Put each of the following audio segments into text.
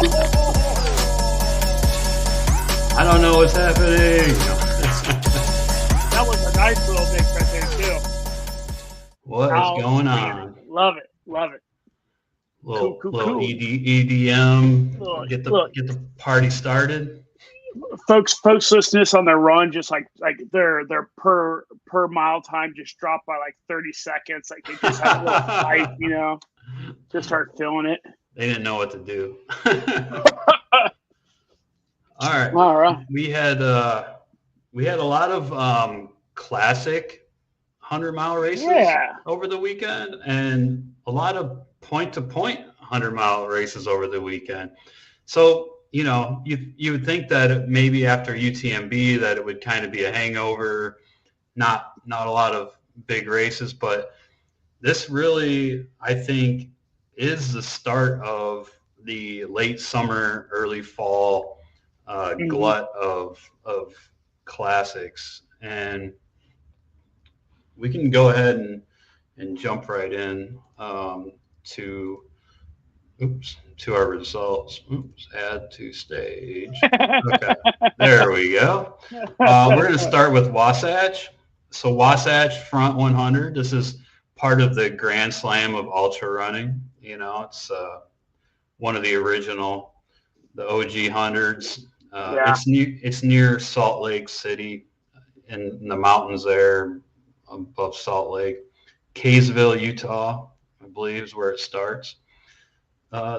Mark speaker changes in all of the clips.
Speaker 1: I don't know what's happening.
Speaker 2: That was a nice little mix right there too.
Speaker 1: What is going on?
Speaker 2: Love it. Love it.
Speaker 1: Little
Speaker 2: Cool.
Speaker 1: EDM.
Speaker 2: Look,
Speaker 1: Get the party started.
Speaker 2: Folks listening to this on their run, just like their per mile time just dropped by like 30 seconds. Like they just had a little fight, you know, just start feeling it.
Speaker 1: They didn't know what to do. All right. We had a lot of classic 100-mile races over the weekend, and a lot of point-to-point 100-mile races over the weekend. So, you know, you would think that maybe after UTMB that it would kind of be a hangover, not a lot of big races, but this really, I think, is the start of the late summer, early fall glut of classics. And we can go ahead and jump right in to our results. Add to stage. Okay, there we go. We're going to start with Wasatch. So Wasatch Front 100. This is part of the Grand Slam of ultra running. You know, it's one of the original, the OG hundreds. It's near Salt Lake City, in the mountains there above Salt Lake. Kaysville, Utah, I believe, is where it starts.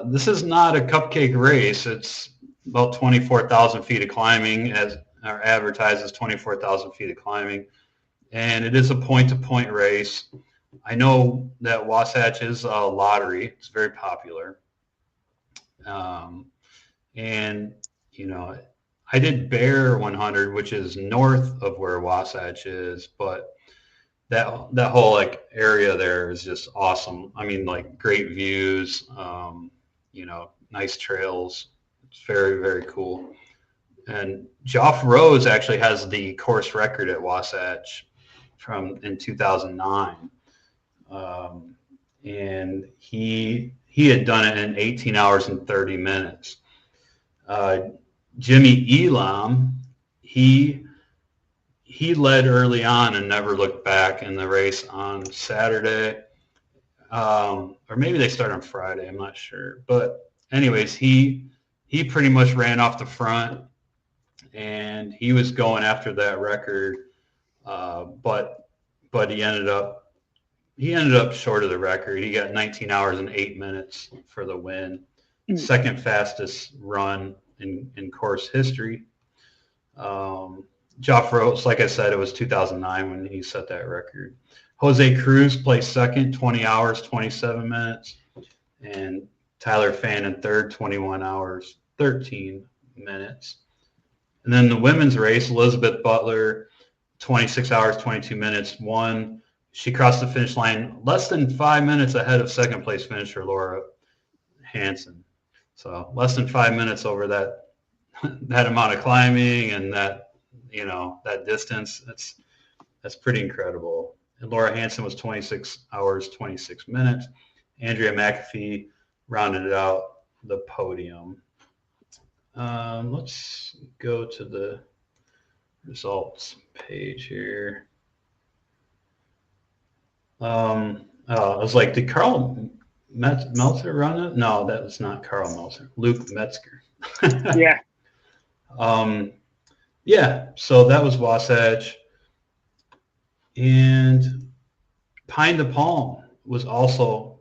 Speaker 1: This is not a cupcake race. It's about 24,000 feet of climbing, as our advertised as 24,000 feet of climbing. And it is a point-to-point race. I know that Wasatch is a lottery. It's very popular. And, you know, I did Bear 100, which is north of where Wasatch is, but that whole like area there is just awesome. I mean, like great views, you know, nice trails. It's very, very cool. And Geoff Rose actually has the course record at Wasatch in 2009. And he had done it in 18 hours and 30 minutes. Jimmy Elam, he led early on and never looked back in the race on Saturday. Or maybe they start on Friday, I'm not sure. But anyways, he pretty much ran off the front, and he was going after that record. But he ended up short of the record. He got 19 hours and 8 minutes for the win. Second fastest run in course history. Geoff Rose, like I said, it was 2009 when he set that record. Jose Cruz placed second, 20 hours, 27 minutes. And Tyler Fan in third, 21 hours, 13 minutes. And then the women's race, Elizabeth Butler, 26 hours, 22 minutes, won. She crossed the finish line less than 5 minutes ahead of second place finisher Laura Hansen. So less than 5 minutes over that amount of climbing and that distance. That's pretty incredible. And Laura Hansen was 26 hours, 26 minutes. Andrea McAfee rounded out the podium. Let's go to the results page here. I was like, did Carl Meltzer run it? No, that was not Carl Meltzer. Luke Metzger.
Speaker 2: Yeah.
Speaker 1: Yeah, so that was Wasatch. And Pine to Palm was also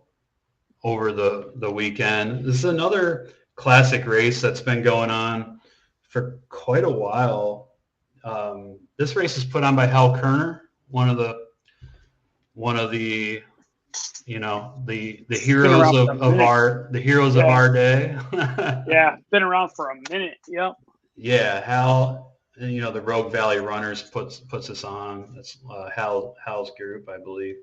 Speaker 1: over the weekend. This is another classic race that's been going on for quite a while. This race is put on by Hal Kerner, one of the the heroes of our day.
Speaker 2: Yeah, been around for a minute. Yep.
Speaker 1: Yeah, Hal, the Rogue Valley Runners puts us on. That's Hal's group, I believe.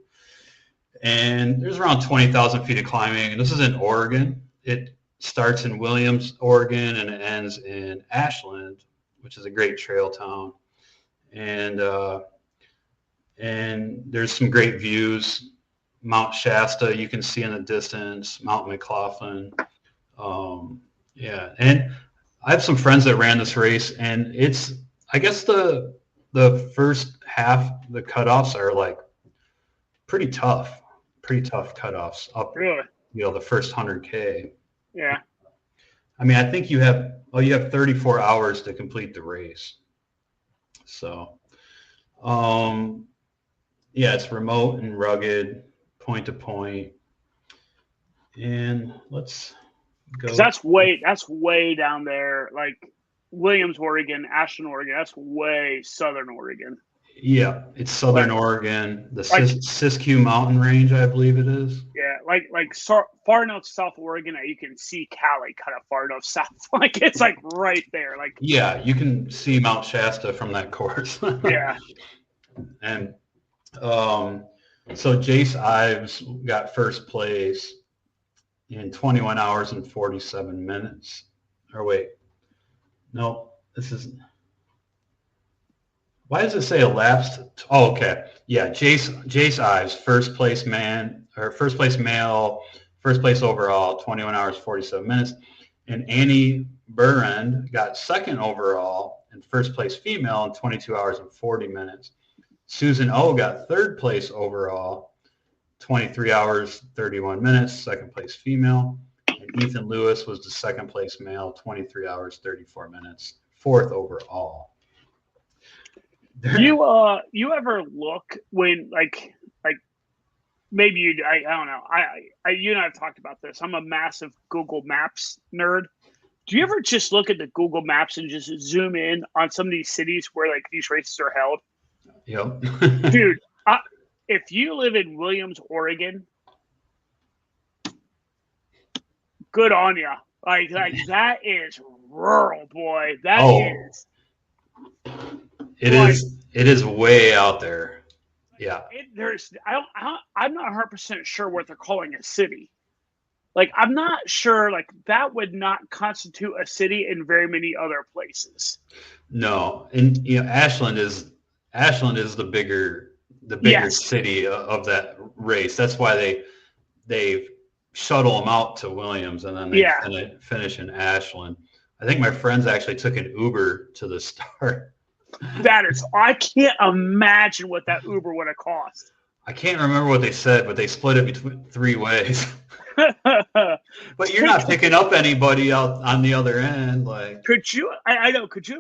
Speaker 1: And there's around 20,000 feet of climbing, and this is in Oregon. It starts in Williams, Oregon, and it ends in Ashland, which is a great trail town. And there's some great views. Mount Shasta you can see in the distance, Mount McLaughlin. Yeah, and I have some friends that ran this race, and it's, I guess the first half, the cutoffs are like pretty tough cutoffs up.
Speaker 2: Really?
Speaker 1: The first 100K.
Speaker 2: Yeah.
Speaker 1: I mean, I think you have 34 hours to complete the race. So, yeah, it's remote and rugged, point to point. And let's go.
Speaker 2: That's way down there, like Williams, Oregon, Ashland, Oregon. That's way southern Oregon.
Speaker 1: Yeah, it's southern Oregon, the Siskiyou Mountain Range, I believe it is.
Speaker 2: Yeah, far enough south Oregon that you can see Cali kind of far enough south. Like it's like right there. Like
Speaker 1: yeah, you can see Mount Shasta from that course.
Speaker 2: Yeah.
Speaker 1: And so Jace Ives got first place in 21 hours and 47 minutes. Or wait, no, this is. Why does it say elapsed? Oh, okay. Yeah, Jace Ives, first place male, first place overall, 21 hours, 47 minutes. And Annie Burrend got second overall and first place female in 22 hours and 40 minutes. Susan O got third place overall, 23 hours, 31 minutes, second place female. And Ethan Lewis was the second place male, 23 hours, 34 minutes, fourth overall.
Speaker 2: You ever look when like maybe you I don't know I you and I have talked about this. I'm a massive Google Maps nerd. Do you ever just look at the Google Maps and just zoom in on some of these cities where like these races are held?
Speaker 1: Yep.
Speaker 2: Dude, if you live in Williams, Oregon, good on you. Like that is rural, boy. That is.
Speaker 1: It is way out there. Yeah.
Speaker 2: I'm not 100% sure what they're calling a city. Like, I'm not sure, like, that would not constitute a city in very many other places.
Speaker 1: No. And, Ashland is the bigger city of that race. That's why they shuttle them out to Williams and then they finish in Ashland. I think my friends actually took an Uber to the start.
Speaker 2: I can't imagine what that Uber would have cost.
Speaker 1: I can't remember what they said, but they split it between 3 ways. But you're not picking up anybody out on the other end. Like,
Speaker 2: could you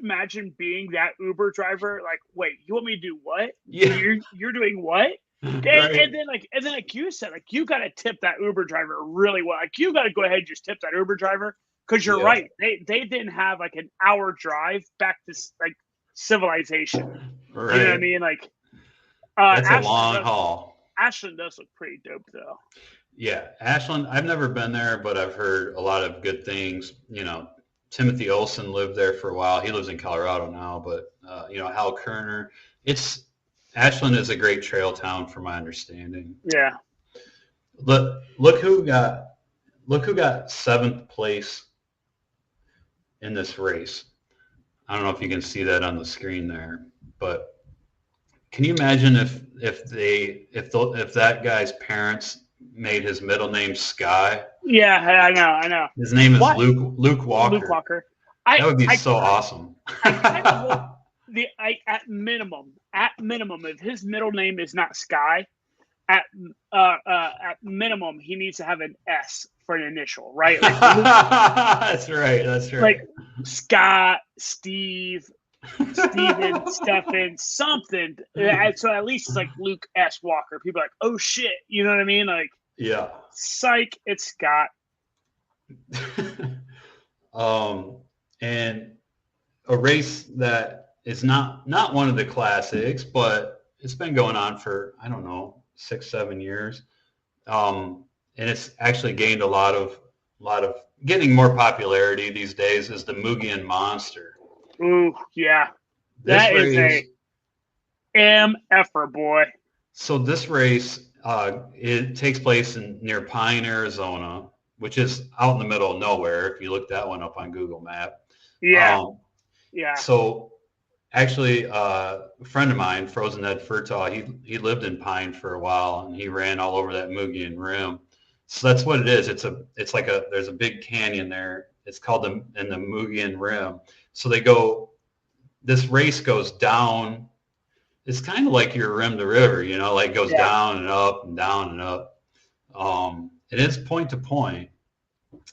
Speaker 2: imagine being that Uber driver? Like, wait, you want me to do what?
Speaker 1: Yeah.
Speaker 2: You're doing what?
Speaker 1: Right.
Speaker 2: And then like you said, like, you got to tip that Uber driver really well. Like, you got to go ahead and just tip that Uber driver because you're right. They didn't have like an hour drive back to like civilization.
Speaker 1: Right.
Speaker 2: You know what I mean? Like,
Speaker 1: that's a long haul.
Speaker 2: Ashland does look pretty dope, though.
Speaker 1: Yeah, Ashland. I've never been there, but I've heard a lot of good things. Timothy Olson lived there for a while. He lives in Colorado now, but Hal Kerner. Ashland is a great trail town, from my understanding.
Speaker 2: Yeah.
Speaker 1: Look who got 7th place in this race. I don't know if you can see that on the screen there, but can you imagine if that guy's parents made his middle name Sky?
Speaker 2: Yeah, I know.
Speaker 1: His name is Luke Walker.
Speaker 2: Luke Walker.
Speaker 1: That would be so awesome.
Speaker 2: At minimum, if his middle name is not Sky, at minimum he needs to have an S for an initial, right? Like,
Speaker 1: That's right.
Speaker 2: Like Scott, Steve, Steven, Stefan, something. So at least it's like Luke S. Walker. People are like, oh shit, you know what I mean? Like,
Speaker 1: yeah.
Speaker 2: Psych, it's Scott.
Speaker 1: And a race that is not one of the classics, but it's been going on for, I don't know, 6-7 years. And it's actually gained a lot of getting more popularity these days is the Mogollon Monster.
Speaker 2: Ooh, yeah. That is a MFer, boy.
Speaker 1: So this race, it takes place near Pine, Arizona, which is out in the middle of nowhere. If you look that one up on Google Map.
Speaker 2: Yeah. Yeah.
Speaker 1: So actually, a friend of mine, Frozen Ed Furtaw, he lived in Pine for a while, and he ran all over that Mogollon Rim. So that's what it is. It's like there's a big canyon there. It's called the Mogollon Rim. So this race goes down. It's kind of like your rim to river, like goes down and up and down and up. It is point to point,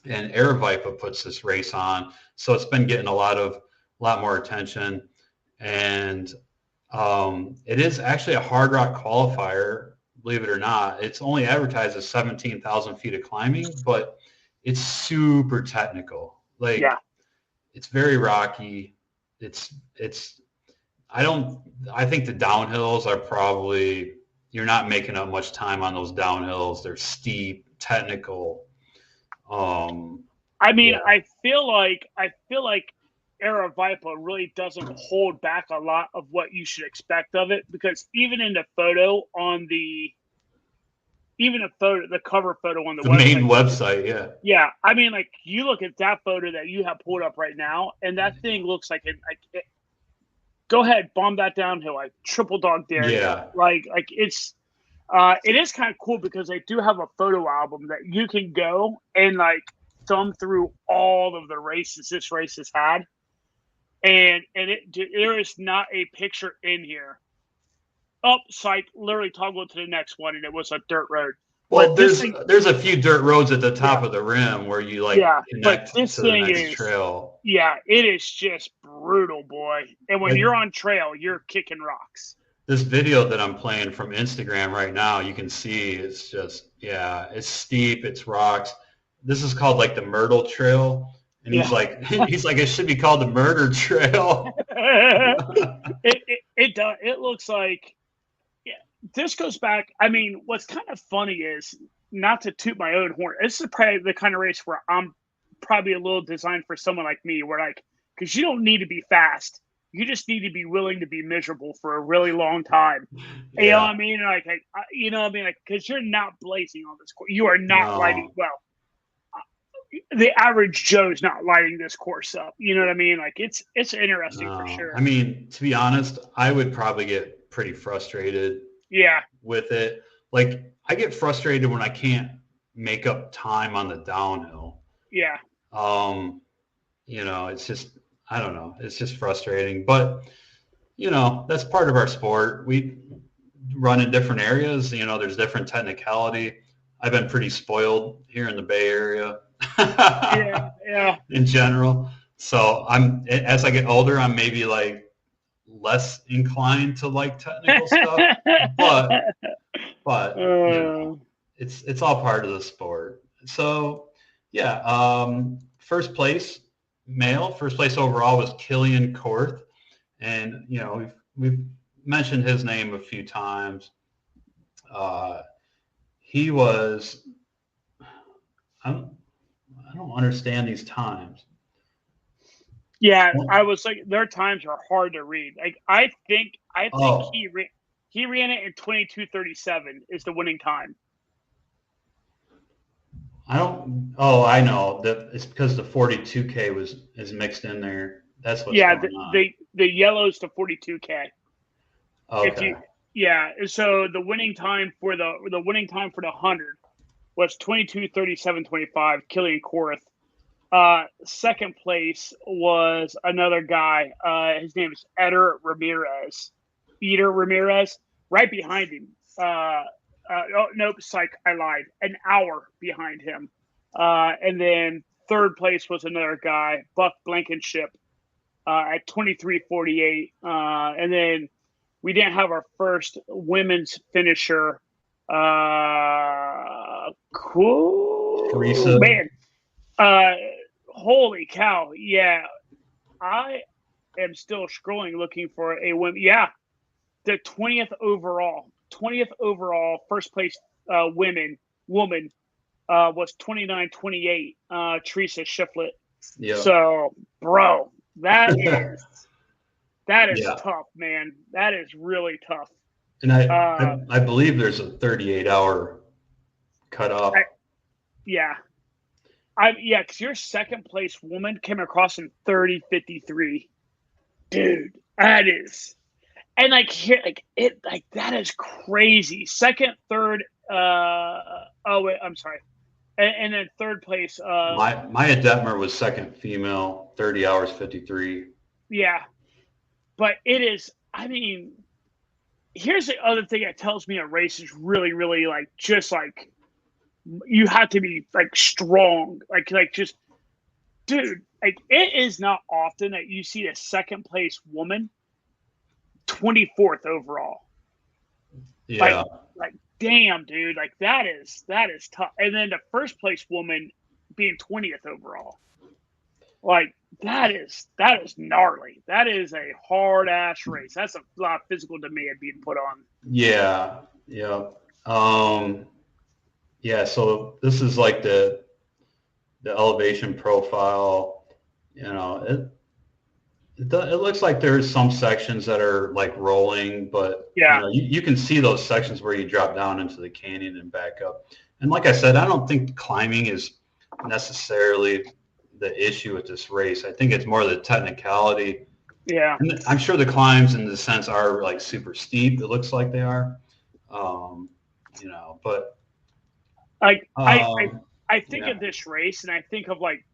Speaker 1: and Aravaipa puts this race on. So it's been getting a lot more attention. And it is actually a hard rock qualifier, believe it or not. It's only advertised as 17,000 feet of climbing, but it's super technical. It's very rocky. I think the downhills are probably, you're not making up much time on those downhills. They're steep, technical.
Speaker 2: I feel like Aravaipa really doesn't hold back a lot of what you should expect of it, because even in the photo on the cover photo on the
Speaker 1: main website,
Speaker 2: yeah. I mean, like, you look at that photo that you have pulled up right now, and that thing looks like it. Go ahead, bomb that downhill. I triple dog dare you. Like it's. It is kind of cool because they do have a photo album that you can go and like thumb through all of the races this race has had, and there is not a picture in here. Oh, psych! Literally toggle to the next one, and it was a dirt road.
Speaker 1: Well, there's a few dirt roads at the top of the rim where you connect to the next trail.
Speaker 2: Yeah, it is just brutal, boy. And when you're on trail, you're kicking rocks.
Speaker 1: This video that I'm playing from Instagram right now, you can see it's just, it's steep, it's rocks. This is called like the Myrtle Trail. And he's like, it should be called the Murder Trail.
Speaker 2: It does. It looks like, this goes back. I mean, what's kind of funny is, not to toot my own horn, this is probably the kind of race where I'm probably a little designed for someone like me, where because you don't need to be fast. You just need to be willing to be miserable for a really long time. Yeah. You know what I mean? Because you're not blazing on this course. You are not lighting. Well, the average Joe's not lighting this course up. You know what I mean? Like, it's interesting for sure.
Speaker 1: I mean, to be honest, I would probably get pretty frustrated. With it. Like, I get frustrated when I can't make up time on the downhill.
Speaker 2: Yeah.
Speaker 1: It's just, I don't know. It's just frustrating. But, that's part of our sport. We run in different areas. There's different technicality. I've been pretty spoiled here in the Bay Area.
Speaker 2: Yeah.
Speaker 1: In general. So as I get older, I'm maybe like less inclined to like technical stuff. But it's all part of the sport. So, first place overall was Killian Korth, and we've mentioned his name a few times. He was, I don't understand these times.
Speaker 2: Yeah, I was like, their times are hard to read. Like, I think he ran it in 22:37 is the winning time.
Speaker 1: I know that it's because the 42K is mixed in there. That's what's going on.
Speaker 2: The yellow's the 42K.
Speaker 1: Okay.
Speaker 2: So the winning time for the 100 was 22:37.25. Killian Korth. Second place was another guy. His name is Eder Ramirez. Right behind him. Nope, psych, I lied. An hour behind him. And then third place was another guy, Buck Blankenship, at 23:48. And then we didn't have our first women's finisher. Cool.
Speaker 1: Teresa.
Speaker 2: Man. Holy cow. Yeah. I am still scrolling looking for a woman. Yeah. The 20th overall, first place woman was 29:28. Teresa Shiflett.
Speaker 1: Yeah.
Speaker 2: So, bro, that is tough, man. That is really tough.
Speaker 1: And I believe there's a 38-hour cutoff.
Speaker 2: Because your second place woman came across in 30:53. Dude, that is. And that is crazy. Second, third, I'm sorry. And then third place.
Speaker 1: Maya Detmer was second female, 30 hours 53.
Speaker 2: Yeah, but it is. I mean, here's the other thing that tells me a race is really, really like just like you have to be like strong, like just dude. Like it is not often that you see a second place woman 24th overall.
Speaker 1: Yeah.
Speaker 2: Like damn, dude. Like that is tough. And then the first place woman being 20th overall. Like that is gnarly. That is a hard ass race. That's a lot of physical demand being put on.
Speaker 1: Yeah. Yeah. Yeah. So this is like the elevation profile. You know, it looks like there's some sections that are like rolling, but
Speaker 2: yeah,
Speaker 1: you can see those sections where you drop down into the canyon and back up. And like I said, I don't think climbing is necessarily the issue with this race. I think it's more the technicality.
Speaker 2: Yeah.
Speaker 1: And I'm sure the climbs in the sense are like super steep. It looks like they are, but
Speaker 2: like I think of this race and I think of like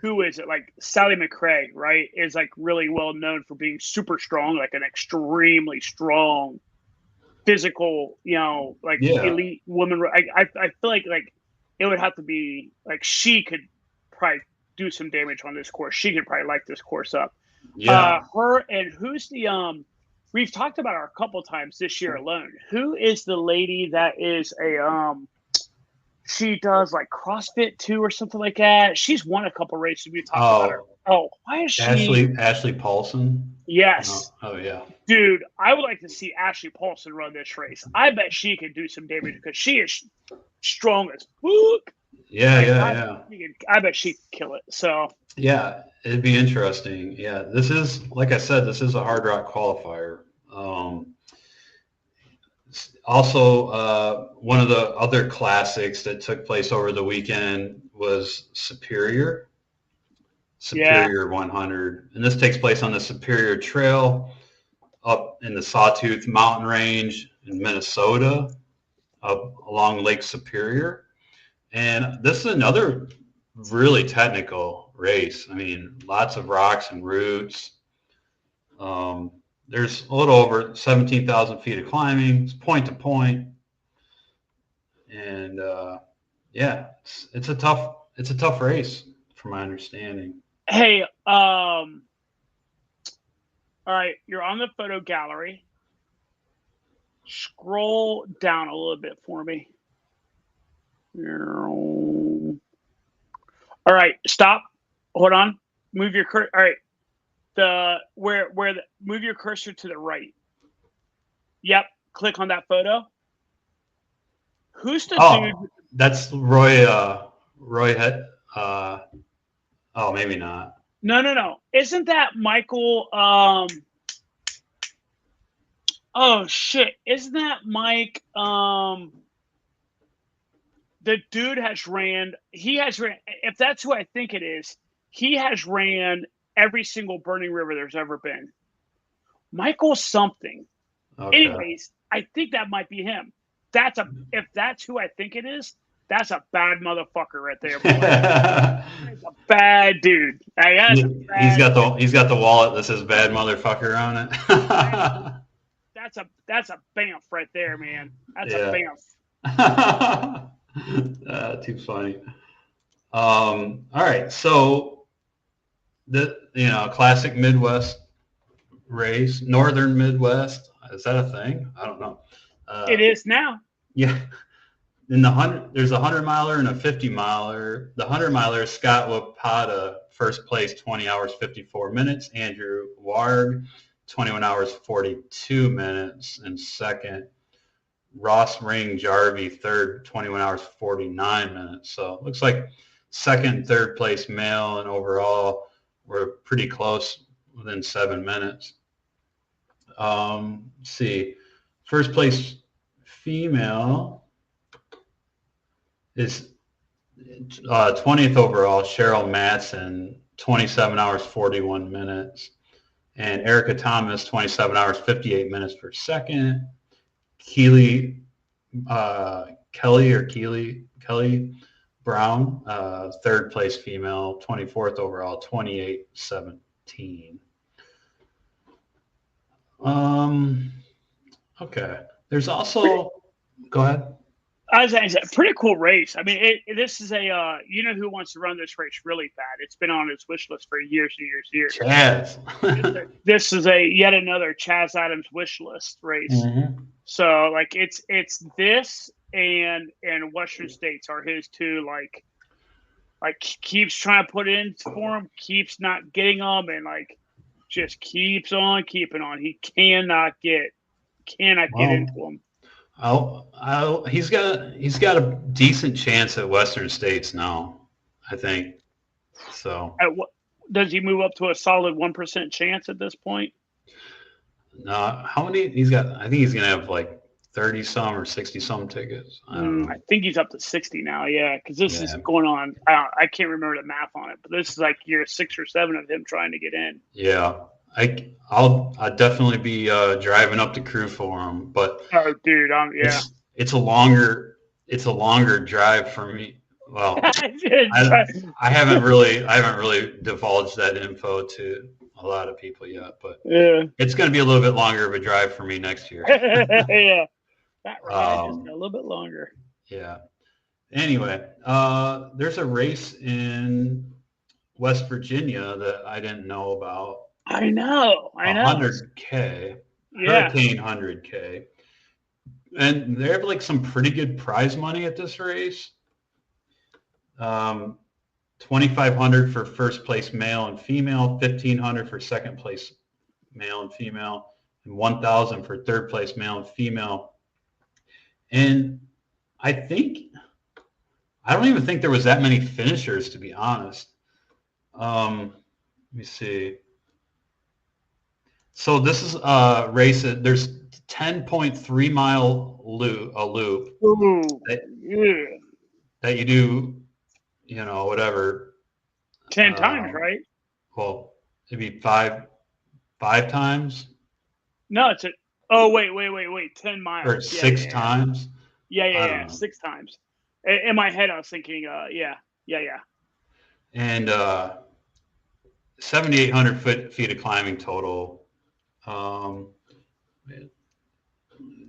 Speaker 2: who is it? Like Sally McRae, right? Is like really well known for being super strong, like an extremely strong physical, elite woman. I feel like it would have to be like she could probably do some damage on this course. She could probably light this course up.
Speaker 1: Yeah.
Speaker 2: Her and who's the we've talked about her a couple times this year alone. Who is the lady that is a she does like CrossFit too or something like that. She's won a couple races. We talked about her. Oh, why is she?
Speaker 1: Ashley Paulson.
Speaker 2: Yes.
Speaker 1: Oh yeah.
Speaker 2: Dude, I would like to see Ashley Paulson run this race. I bet she could do some damage because she is strong as fuck.
Speaker 1: Yeah.
Speaker 2: I bet she could kill it. So
Speaker 1: yeah, it'd be interesting. Yeah, this is, like I said, this is a hard rock qualifier. Also, one of the other classics that took place over the weekend was Superior 100. And this takes place on the Superior Trail up in the Sawtooth Mountain Range in Minnesota, along Lake Superior. And this is another really technical race. I mean, lots of rocks and roots. There's a little over 17,000 feet of climbing. It's point to point. And it's a tough race from my understanding.
Speaker 2: Hey, all right, you're on the photo gallery. Scroll down a little bit for me. All right, stop. Hold on. Move your cursor. All right. Move your cursor to the right. Yep. Click on that photo. Who's the dude?
Speaker 1: That's Roy. Roy had. Maybe not.
Speaker 2: No. Isn't that Michael? Oh shit! Isn't that Mike? The dude has ran. He has ran. If that's who I think it is, he has ran every single burning river there's ever been. Michael something. Okay. Anyways, I think that might be him. If that's who I think it is, that's a bad motherfucker right there. He's a bad dude.
Speaker 1: He's got the wallet that says "bad motherfucker" on it.
Speaker 2: That's a bamf right there, man. That's a bamf.
Speaker 1: Too funny. All right, so classic Midwest race, Northern Midwest. Is that a thing? I don't know.
Speaker 2: It is now.
Speaker 1: Yeah. There's a 100-miler and a 50-miler. The 100-miler, Scott Wapata, first place, 20 hours, 54 minutes. Andrew Warg, 21 hours, 42 minutes. And second, Ross Ring Jarvie, third, 21 hours, 49 minutes. So it looks like second and third place male and overall we're pretty close, within 7 minutes. Let's see. First place female is 20th overall, Cheryl Matson, 27 hours, 41 minutes. And Erica Thomas, 27 hours, 58 minutes for second. Kelly Kelly Brown, third place female, 24th overall, 28-17. Okay. There's also, go ahead.
Speaker 2: It's a pretty cool race. I mean, this is a, who wants to run this race really bad. It's been on his wish list for years and years and years.
Speaker 1: Chaz.
Speaker 2: This is yet another Chaz Adams wish list race. Mm-hmm. So like it's this and Western States are his two, like keeps trying to put it in for him, keeps not getting them, and like just keeps on keeping on. He cannot get into them.
Speaker 1: He's got a decent chance at Western States now, I think. So
Speaker 2: does he move up to a solid 1% chance at this point?
Speaker 1: No, how many he's got? I think he's gonna have like 30 some or 60 some tickets. I don't know.
Speaker 2: I think he's up to 60 now. Yeah, because this is going on. I can't remember the math on it, but this is like year 6 or 7 of him trying to get in.
Speaker 1: Yeah. I'll definitely be driving up to Crew for him, but
Speaker 2: dude,
Speaker 1: it's a longer drive for me. Well, I haven't really divulged that info to a lot of people yet, but it's going to be a little bit longer of a drive for me next year.
Speaker 2: Yeah, that ride is a little bit longer.
Speaker 1: Yeah. Anyway, there's a race in West Virginia that I didn't know about.
Speaker 2: I know.
Speaker 1: 100K, Hurricane 100K, and they have like some pretty good prize money at this race. $2,500 for first place male and female, $1,500 for second place male and female, and $1,000 for third place male and female. And I don't even think there was that many finishers, to be honest. Let me see. So this is a race there's 10.3 mile loop.
Speaker 2: Ooh,
Speaker 1: that you do, whatever.
Speaker 2: 10 times, right?
Speaker 1: Well, it'd be five times.
Speaker 2: No, it's wait. 10 miles.
Speaker 1: Or 6 times.
Speaker 2: Yeah. 6 times. In my head, I was thinking, yeah.
Speaker 1: And 7,800 feet of climbing total.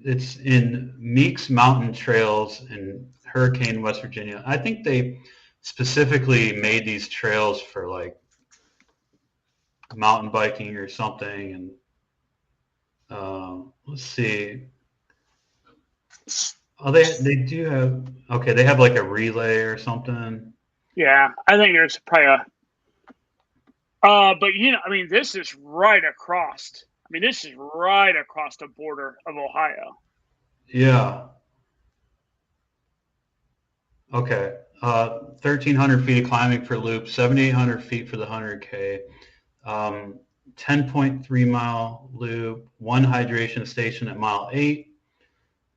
Speaker 1: It's in Meeks Mountain Trails in Hurricane, West Virginia. I think they specifically made these trails for like mountain biking or something. And let's see. Oh, they do have, okay, they have like a relay or something.
Speaker 2: Yeah, I think there's probably but this is right across. This is right across the border of Ohio.
Speaker 1: Yeah. Okay. 1,300 feet of climbing per loop, 7,800 feet for the 100K, 10.3 mile loop, one hydration station at mile 8.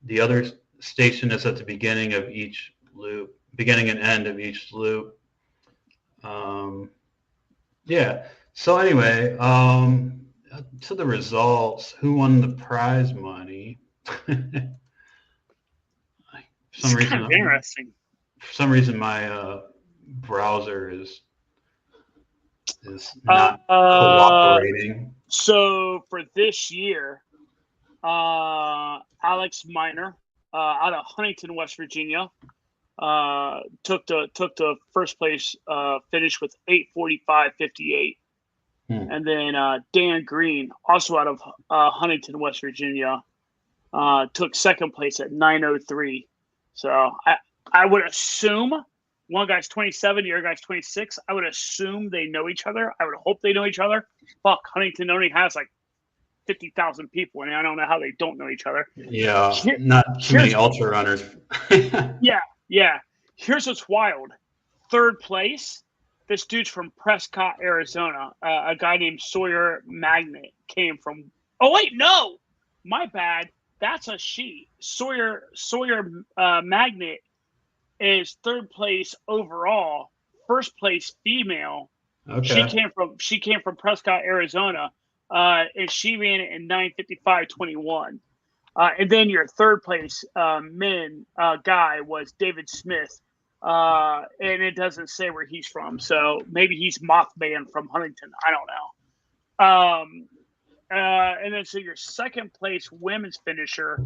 Speaker 1: The other station is at the beginning and end of each loop. Yeah. So anyway, to the results, who won the prize money?
Speaker 2: Interesting.
Speaker 1: For some reason, my browser is not cooperating.
Speaker 2: So for this year, Alex Miner out of Huntington, West Virginia, took the first place finish with 8:45.58. And then Dan Green, also out of Huntington, West Virginia, took second place at 9:03. So I would assume one guy's 27, the other guy's 26. I would assume they know each other. I would hope they know each other. Fuck, Huntington only has like 50,000 people, and I don't know how they don't know each other.
Speaker 1: Yeah, not too many ultra runners.
Speaker 2: Yeah. Here's what's wild. Third place, this dude's from Prescott, Arizona. A guy named Sawyer Magnet came from. Oh wait, no, my bad. That's a she. Sawyer Magnet is third place overall. First place female.
Speaker 1: Okay.
Speaker 2: She came from Prescott, Arizona, and she ran it in 9:55.21. And then your third place men guy was David Smith and it doesn't say where he's from. So maybe he's Mothman from Huntington. I don't know. And then so your second place women's finisher,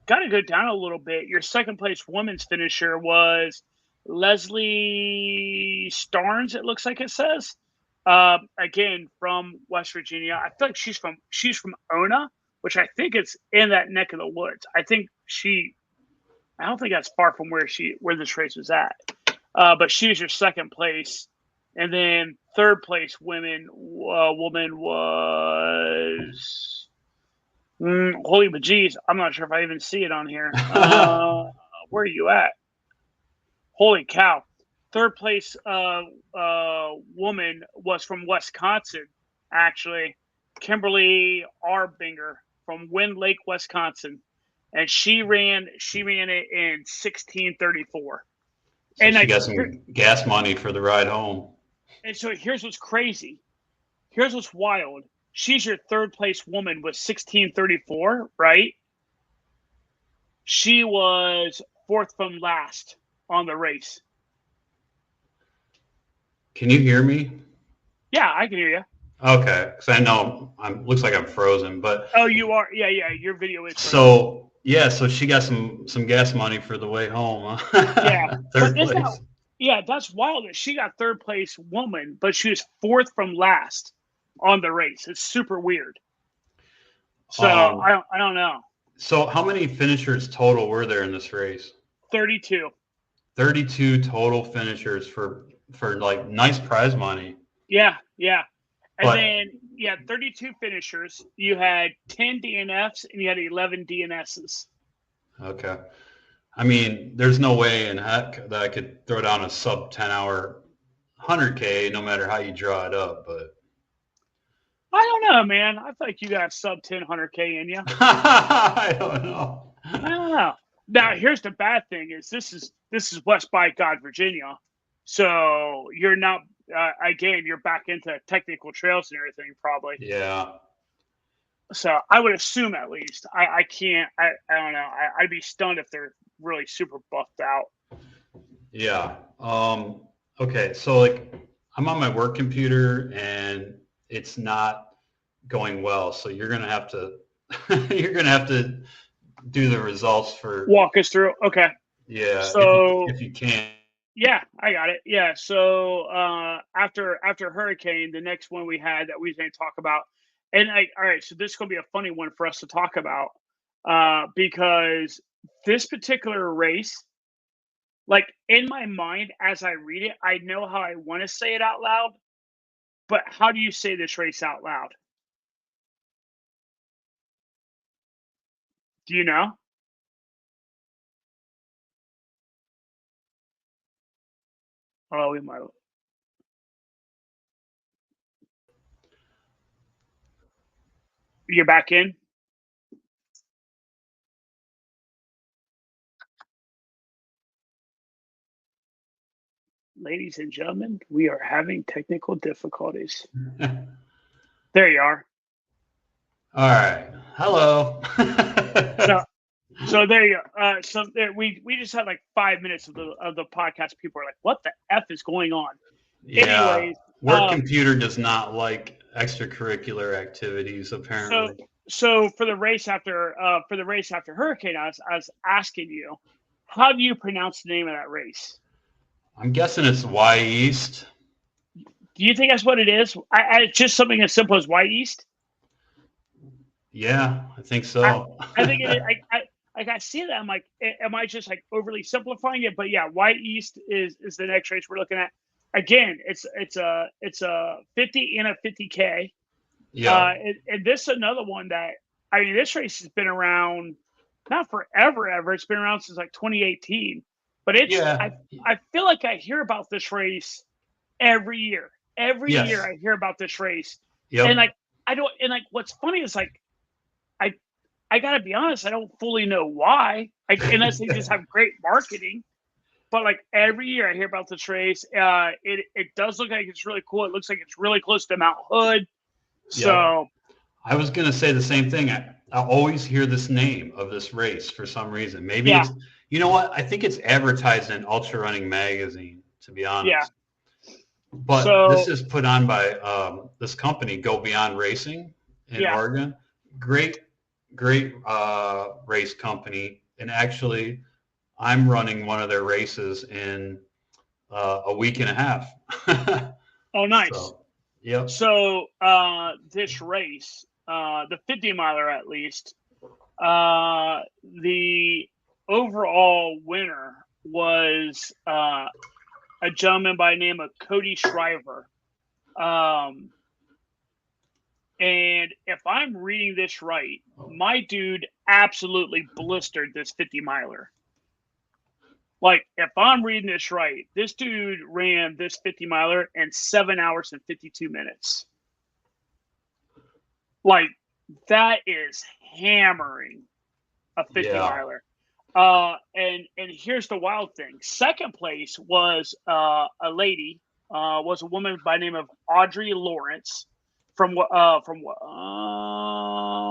Speaker 2: got to go down a little bit. Your second place women's finisher was Leslie Starnes, it looks like it says. Again, from West Virginia. I feel like she's from Ona, which I think it's in that neck of the woods. I don't think that's far from where this race was at. But she was your second place. And then third place woman was holy bejeez. I'm not sure if I even see it on here. Where are you at? Holy cow. Third place woman was from Wisconsin, actually. Kimberly Arbinger from Wind Lake, Wisconsin. And she ran it in 16:34.
Speaker 1: So and she got some gas money for the ride home.
Speaker 2: And so here's what's crazy. Here's what's wild. She's your third place woman with 16:34, right? She was fourth from last on the race.
Speaker 1: Can you hear me?
Speaker 2: Yeah, I can hear you.
Speaker 1: Okay, because I know looks like I'm frozen, but
Speaker 2: oh, you are. Yeah, your video is frozen.
Speaker 1: So yeah, so she got some gas money for the way home. Huh?
Speaker 2: Yeah,
Speaker 1: third place.
Speaker 2: That's wild that she got third place woman, but she was fourth from last on the race. It's super weird. So I don't know.
Speaker 1: So how many finishers total were there in this race?
Speaker 2: 32.
Speaker 1: 32 total finishers for like nice prize money.
Speaker 2: Yeah. And then 32 finishers. You had 10 DNFs and you had 11 DNSs.
Speaker 1: Okay. I mean, there's no way in heck that I could throw down a sub 10-hour 100K no matter how you draw it up, but
Speaker 2: I don't know, man. I feel like you got sub 10 100K in you.
Speaker 1: I don't know.
Speaker 2: Now, here's the bad thing is this is West by God, Virginia. So you're not again, you're back into technical trails and everything probably.
Speaker 1: Yeah.
Speaker 2: So I would assume at least. I can't I don't know. I'd be stunned if they're really super buffed out. Yeah.
Speaker 1: Okay, so like I'm on my work computer and it's not going well. So you're gonna have to do the results for
Speaker 2: walk us through. Okay.
Speaker 1: Yeah.
Speaker 2: So
Speaker 1: if you can.
Speaker 2: Yeah, I got it. Yeah. So after Hurricane, the next one we had that we didn't talk about, and all right, so this is gonna be a funny one for us to talk about because this particular race, like in my mind as I read it, I know how I want to say it out loud, but how do you say this race out loud? Do you know? Oh, we might. You're back in? Ladies and gentlemen, we are having technical difficulties. There you are.
Speaker 1: All right. Hello.
Speaker 2: So there you go. So there, we just had like 5 minutes of the podcast. People are like, "What the f is going on?"
Speaker 1: Yeah. Anyways, work computer does not like extracurricular activities. Apparently.
Speaker 2: So for the race after Hurricane, I was asking you, how do you pronounce the name of that race?
Speaker 1: I'm guessing it's Wy'east.
Speaker 2: Do you think that's what it is? Just something as simple as Wy'east?
Speaker 1: Yeah, I think so.
Speaker 2: I think it is. I see that. I'm like, am I just like overly simplifying it? But yeah, Wy'east is the next race we're looking at. Again, it's a 50 and a 50K.
Speaker 1: Yeah.
Speaker 2: And this is another one that, I mean, this race has been around not forever, ever. It's been around since like 2018. But I feel like I hear about this race every year. Every year I hear about this race.
Speaker 1: Yep.
Speaker 2: And like what's funny is like I gotta be honest, I don't fully know why. Unless they just have great marketing. But like every year I hear about this race. It does look like it's really cool. It looks like it's really close to Mount Hood. So
Speaker 1: I was gonna say the same thing. I always hear this name of this race for some reason. Maybe You know what? I think it's advertised in Ultra Running Magazine, to be honest.
Speaker 2: Yeah.
Speaker 1: But this is put on by this company, Go Beyond Racing in Oregon. Great race company. And actually, I'm running one of their races in a week and a half.
Speaker 2: Oh, nice.
Speaker 1: So, yep.
Speaker 2: So this race, the 50 miler at least, the overall winner was a gentleman by the name of Cody Shriver. And if I'm reading this right, my dude absolutely blistered this 50 miler. Like, if I'm reading this right, this dude ran this 50 miler in 7 hours and 52 minutes. Like, that is hammering a 50 miler. And here's the wild thing. Second place was a lady, was a woman by the name of Audrey Lawrence from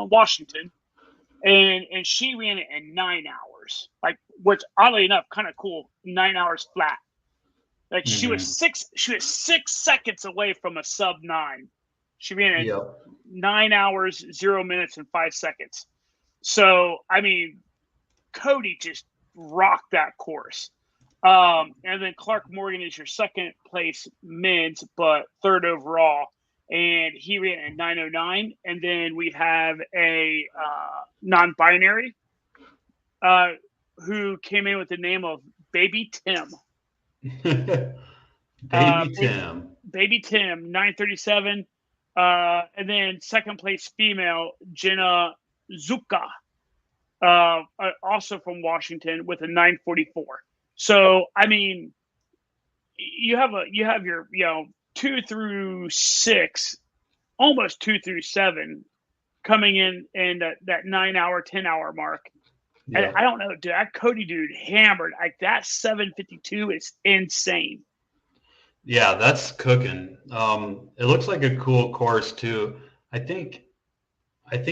Speaker 2: Washington. And she ran it in 9 hours, like, which oddly enough, kind of cool. 9 hours flat. Like she was 6 seconds away from a sub 9. She ran in 9 hours, 0 minutes, and 5 seconds. So, I mean, Cody just rocked that course. And then Clark Morgan is your second place men's, but third overall. And he ran at 9:09. And then we have a non-binary who came in with the name of Baby Tim. Baby Tim, 9:37. And then second place female, Jenna Zuka, also from Washington, with a 9:44. So, I mean, you have your 2 through 6, almost 2 through 7, coming in that 9 hour, 10 hour mark. Yeah. And I don't know, dude, that Cody dude hammered. Like, that 7:52 is insane.
Speaker 1: Yeah, that's cooking. It looks like a cool course too. I think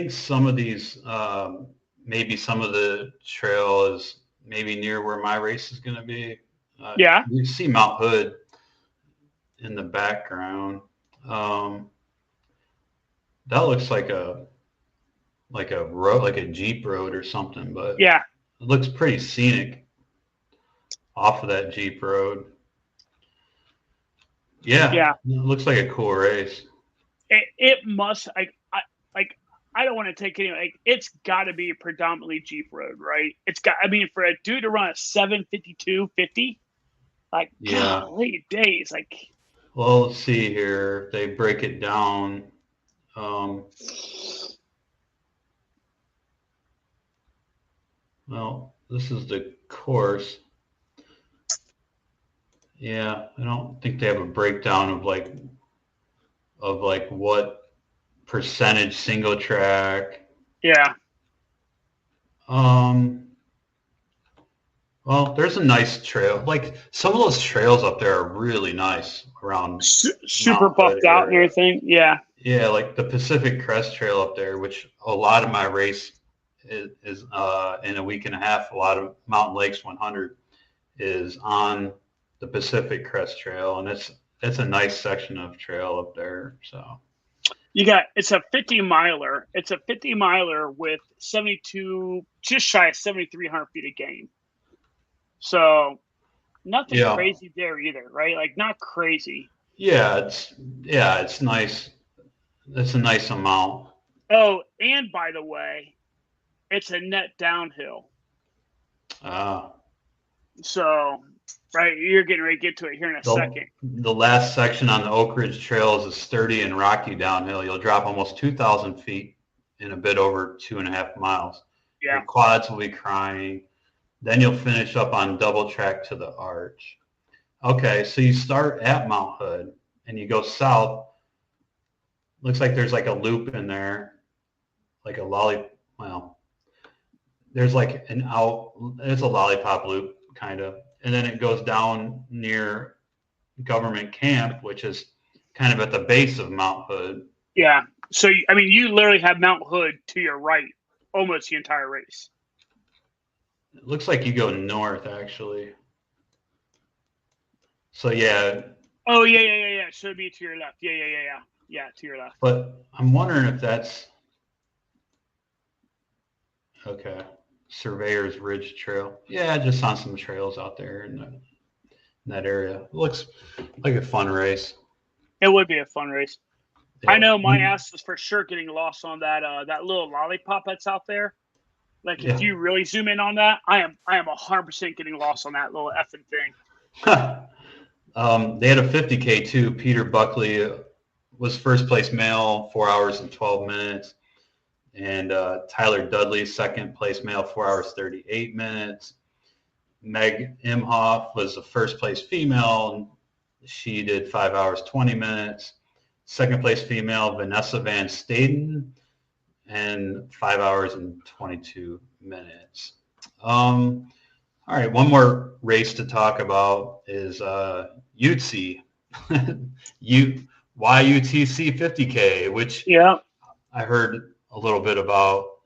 Speaker 1: some of these, maybe some of the trail is maybe near where my race is going to be. You see Mount Hood in the background. That looks like a road, like a Jeep road or something, but
Speaker 2: it
Speaker 1: looks pretty scenic off of that Jeep road. Yeah. It looks like a cool race.
Speaker 2: It must. I don't want to take any. Like, it's got to be a predominantly Jeep road, right? It's got. I mean, for a dude to run a 7:52.50, like, golly days, like.
Speaker 1: Well, let's see here. They break it down. Well, this is the course. Yeah, I don't think they have a breakdown of what percentage single track.
Speaker 2: Yeah.
Speaker 1: Well, there's a nice trail. Like, some of those trails up there are really nice around.
Speaker 2: Super buffed out and everything. Yeah.
Speaker 1: Yeah, like the Pacific Crest Trail up there, which a lot of my race is in a week and a half. A lot of Mountain Lakes 100 is on the Pacific Crest Trail, and it's a nice section of trail up there. So
Speaker 2: it's a 50 miler. It's a 50 miler with 72, just shy of 7,300 feet of gain. So nothing crazy there either, right? Like, not crazy.
Speaker 1: Yeah, it's nice. It's a nice amount.
Speaker 2: Oh, and by the way, it's a net downhill. So, right, you're getting ready to get to it here in a second.
Speaker 1: The last section on the Oak Ridge Trail is a sturdy and rocky downhill. You'll drop almost 2,000 feet in a bit over 2.5 miles.
Speaker 2: Yeah.
Speaker 1: Your quads will be crying. Then you'll finish up on double track to the arch. Okay, so you start at Mount Hood and you go south. Looks like there's like a loop in there, like a there's like it's a lollipop loop kind of. And then it goes down near Government Camp, which is kind of at the base of Mount Hood.
Speaker 2: Yeah. So, I mean, you literally have Mount Hood to your right almost the entire race.
Speaker 1: It looks like you go north, actually. So, yeah.
Speaker 2: Oh, yeah. So it'd be to your left. Yeah. Yeah, to your left.
Speaker 1: But I'm wondering if that's... Okay. Surveyor's Ridge Trail. Yeah, just on some trails out there in that area. It looks like a fun race.
Speaker 2: It would be a fun race. Yeah. I know my ass is for sure getting lost on that little lollipop that's out there. Like, if you really zoom in on that, I am 100% getting lost on that little effing thing.
Speaker 1: They had a 50K too. Peter Buckley was first place male, 4 hours and 12 minutes. And Tyler Dudley, second place male, 4 hours, 38 minutes. Meg Imhoff was the first place female. And she did 5 hours, 20 minutes. Second place female, Vanessa Van Staden, and 5 hours and 22 minutes. All right, one more race to talk about is YUTC, YUTC 50K, which I heard a little bit about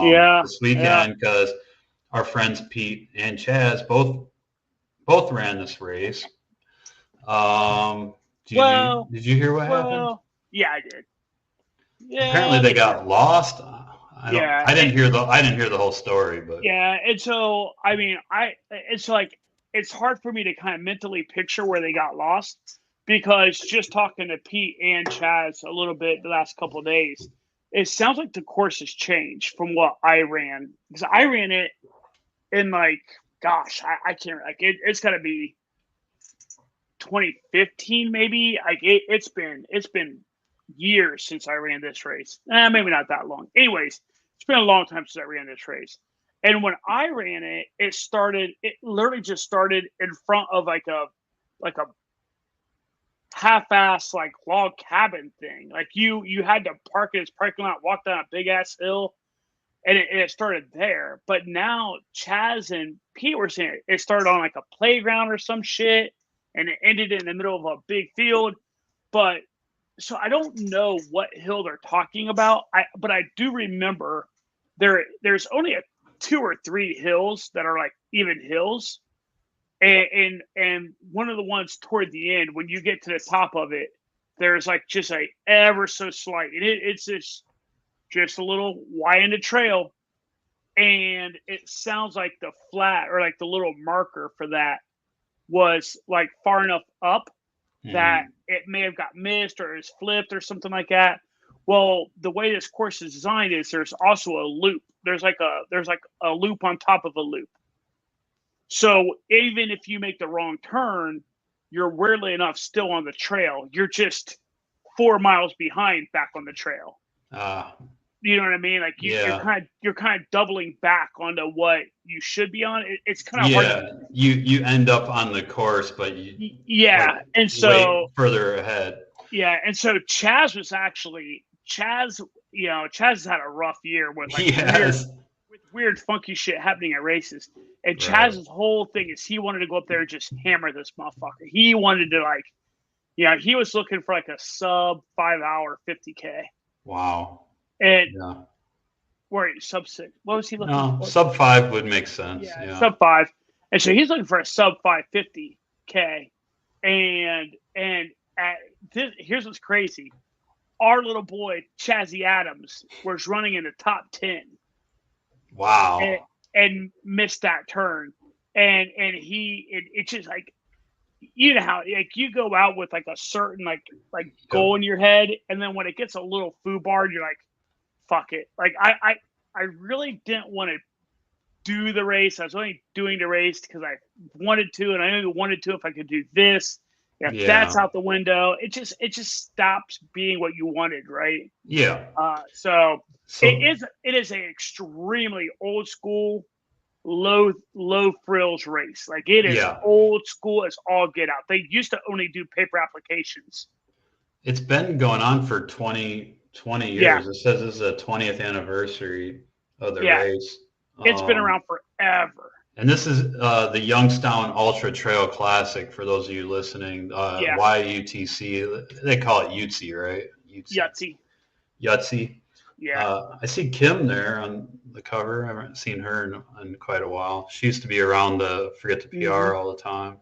Speaker 1: this weekend because our friends Pete and Chaz both ran this race. Did you hear what happened?
Speaker 2: Yeah, I did. Yeah,
Speaker 1: apparently they got lost. I didn't hear the whole story, but
Speaker 2: and so I mean, it's hard for me to kind of mentally picture where they got lost because just talking to Pete and Chaz a little bit the last couple of days, it sounds like the course has changed from what I ran because I ran it in I can't it's got to be 2015 maybe. Like it's been years since I ran this race. Maybe not that long. Anyways, it's been a long time since I ran this race. And when I ran it, it literally just started in front of like a half-ass log cabin thing. Like you had to park in this parking lot, walk down a big ass hill, and it started there. But now Chaz and Pete were saying it started on a playground or some shit, and it ended in the middle of a big field. But so I don't know what hill they're talking about. But I do remember there's only 2 or 3 hills that are even hills, and one of the ones toward the end when you get to the top of it, there's just a ever so slight, and it's just a little Y in the trail, and it sounds like the flat or the little marker for that was far enough up that it may have got missed or is flipped or something like that. Well, the way this course is designed is there's also a loop. There's a loop on top of a loop. So even if you make the wrong turn, you're weirdly enough still on the trail. You're just 4 miles behind back on the trail. You know what I mean? You're kind of doubling back onto what you should be on. It's kind of hard.
Speaker 1: You end up on the course, but
Speaker 2: and so
Speaker 1: further ahead.
Speaker 2: Yeah, and so Chaz has had a rough year with weird funky shit happening at races. And Chaz's whole thing is he wanted to go up there and just hammer this motherfucker. He wanted to he was looking for a sub 5 hour 50K.
Speaker 1: Wow.
Speaker 2: And sub 6. What was he looking for?
Speaker 1: Sub 5 would make sense.
Speaker 2: Yeah, sub 5. And so he's looking for a sub 550K. And here's what's crazy. Our little boy, Chazzy Adams, was running in the top 10.
Speaker 1: Wow.
Speaker 2: And missed that turn. And it's just you know how you go out with a certain goal in your head, and then when it gets a little foobar, you're like, fuck it. I really didn't want to do the race. I was only doing the race because I wanted to, and I only wanted to if I could do this. That's out the window. It just stops being what you wanted, right?
Speaker 1: Yeah.
Speaker 2: So it is an extremely old school, low frills race. It is old school as all get out. They used to only do paper applications.
Speaker 1: It's been going on for 20 years. Yeah. It says this is the 20th anniversary of the race.
Speaker 2: It's been around forever.
Speaker 1: And this is the Youngstown Ultra Trail Classic for those of you listening. YUTC. They call it YUTC, right?
Speaker 2: YUTC.
Speaker 1: YUTC. I see Kim there on the cover. I haven't seen her in quite a while. She used to be around the Forget the PR all the time.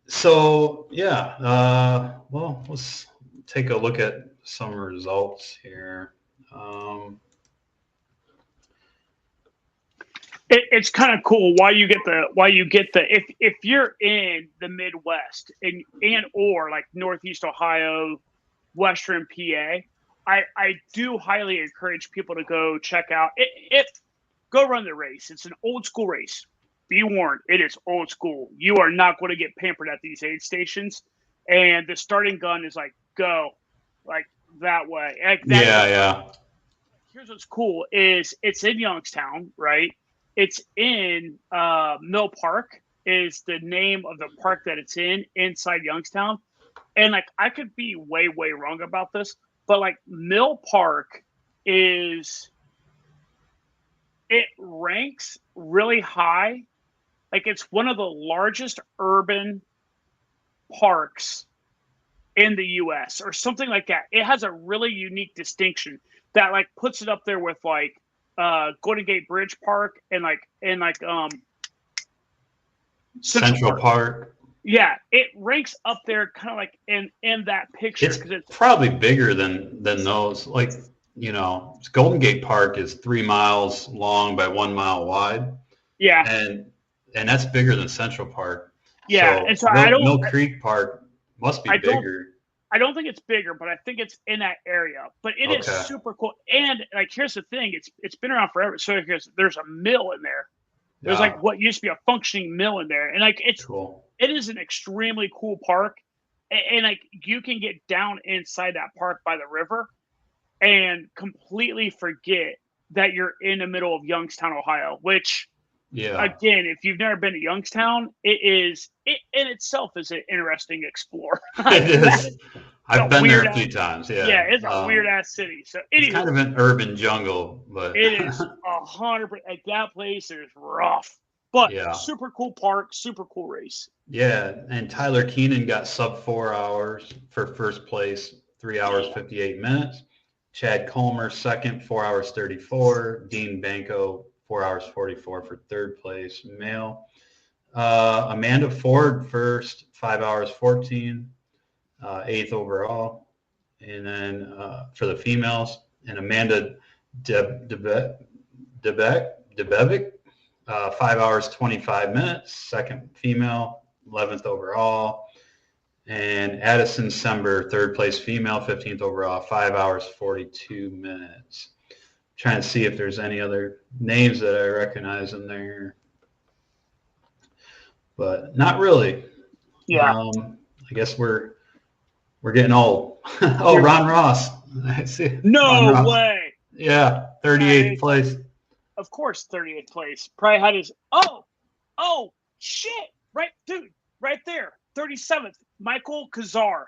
Speaker 1: So yeah, well, let's take a look at some results here.
Speaker 2: It's kind of cool why you get the if you're in the Midwest and or like Northeast Ohio, Western PA, I do highly encourage people to go check out it. Go run the race. It's an old school race. Be warned, it is old school. You are not going to get pampered at these aid stations, and the starting gun is like go, like that way. Like that
Speaker 1: yeah.
Speaker 2: Here's what's cool is it's in Youngstown, right? It's in Mill Park is the name of the park that it's in inside Youngstown. And like I could be way wrong about this, but like Mill Park it ranks really high. Like it's one of the largest urban parks in the US or something like that. It has a really unique distinction that like puts it up there with like Golden Gate Bridge Park and
Speaker 1: Central Park.
Speaker 2: Yeah, it ranks up there kind of like in that picture.
Speaker 1: It's probably bigger than those. Like, you know, Golden Gate Park is 3 miles long by 1 mile wide.
Speaker 2: Yeah.
Speaker 1: And that's bigger than Central Park.
Speaker 2: Yeah. And so
Speaker 1: Mill Creek Park must be bigger.
Speaker 2: I don't think it's bigger, but I think it's in that area. But it is super cool. And like, here's the thing: it's been around forever. So there's a mill in there. There's like what used to be a functioning mill in there, and like it's cool. It is an extremely cool park, and like you can get down inside that park by the river, and completely forget that you're in the middle of Youngstown, Ohio. Which, again, if you've never been to Youngstown, it in itself is an interesting explore.
Speaker 1: It is. I've been there a few times. Yeah.
Speaker 2: Yeah, it's a weird ass city. So
Speaker 1: it's kind of an urban jungle, but
Speaker 2: it is 100%. Like that place is rough, but super cool park, super cool race.
Speaker 1: Yeah, and Tyler Keenan got sub 4 hours for first place, 3 hours 58 minutes. Chad Colmer second, 4 hours 34. Dean Banco 4 hours 44 for third place male. Amanda Ford first, 5 hours 14, eighth overall. And then for the females, and Amanda Debevic, 5 hours 25 minutes, second female, 11th overall. And Addison Sember, third place female, 15th overall, 5 hours 42 minutes. Trying to see if there's any other names that I recognize in there, but not really.
Speaker 2: Yeah.
Speaker 1: I guess we're getting old. Oh, Ron Ross. I see.
Speaker 2: No way.
Speaker 1: Yeah, 38th place.
Speaker 2: Of course, 38th place. Probably had his. Oh, shit! Right, dude, right there, 37th. Michael Kazar.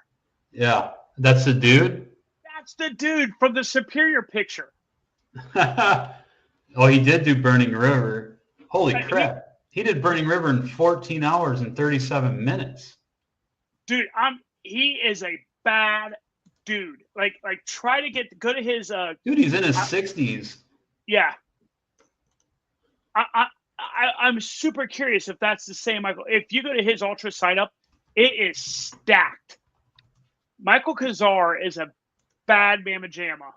Speaker 1: Yeah, that's the dude.
Speaker 2: That's the dude from the Superior picture.
Speaker 1: Oh, he did do Burning River. Holy crap. He did Burning River in 14 hours and 37 minutes.
Speaker 2: Dude, he is a bad dude. Like try to go to his
Speaker 1: dude, he's in his 60s.
Speaker 2: Yeah. I'm super curious if that's the same Michael. If you go to his ultra sign up, it is stacked. Michael Kazar is a bad mamma jamma.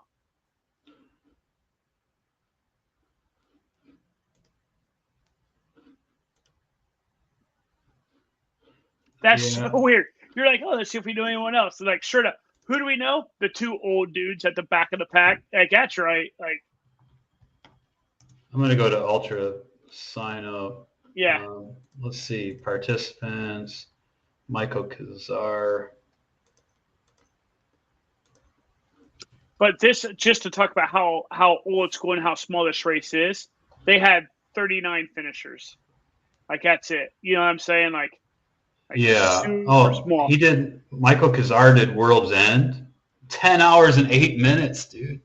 Speaker 2: That's so weird. You're like, oh, let's see if we know anyone else. They're like, sure enough. Who do we know? The two old dudes at the back of the pack. Like, that's right. Like,
Speaker 1: I'm gonna go to Ultra sign up.
Speaker 2: Yeah.
Speaker 1: Let's see. Participants. Michael Kazar.
Speaker 2: But this, just to talk about how old school and how small this race is, they had 39 finishers. Like, that's it. You know what I'm saying? Like
Speaker 1: yeah. Small. He did. Michael Kazar did World's End, 10 hours and 8 minutes, dude.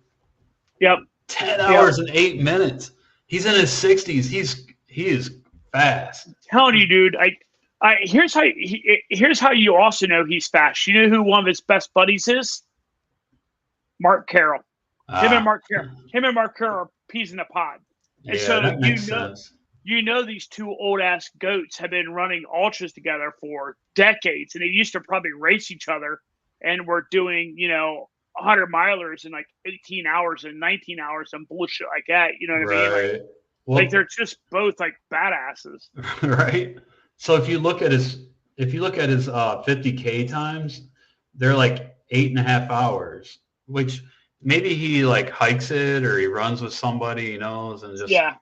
Speaker 2: Yep.
Speaker 1: 10 hours and 8 minutes. He's in his 60s. He is fast.
Speaker 2: I'm telling you, dude. Here's how you also know he's fast. You know who one of his best buddies is? Mark Carroll. Him and Mark Carroll are peas in a pod. And
Speaker 1: that makes sense.
Speaker 2: You know these two old-ass goats have been running ultras together for decades, and they used to probably race each other and were doing, 100-milers in like 18 hours and 19 hours and bullshit like that. You know what I mean? Like, well, they're just both like badasses.
Speaker 1: Right. So if you look at his 50K times, they're like 8.5 hours, which maybe he like hikes it or he runs with somebody he knows and just, I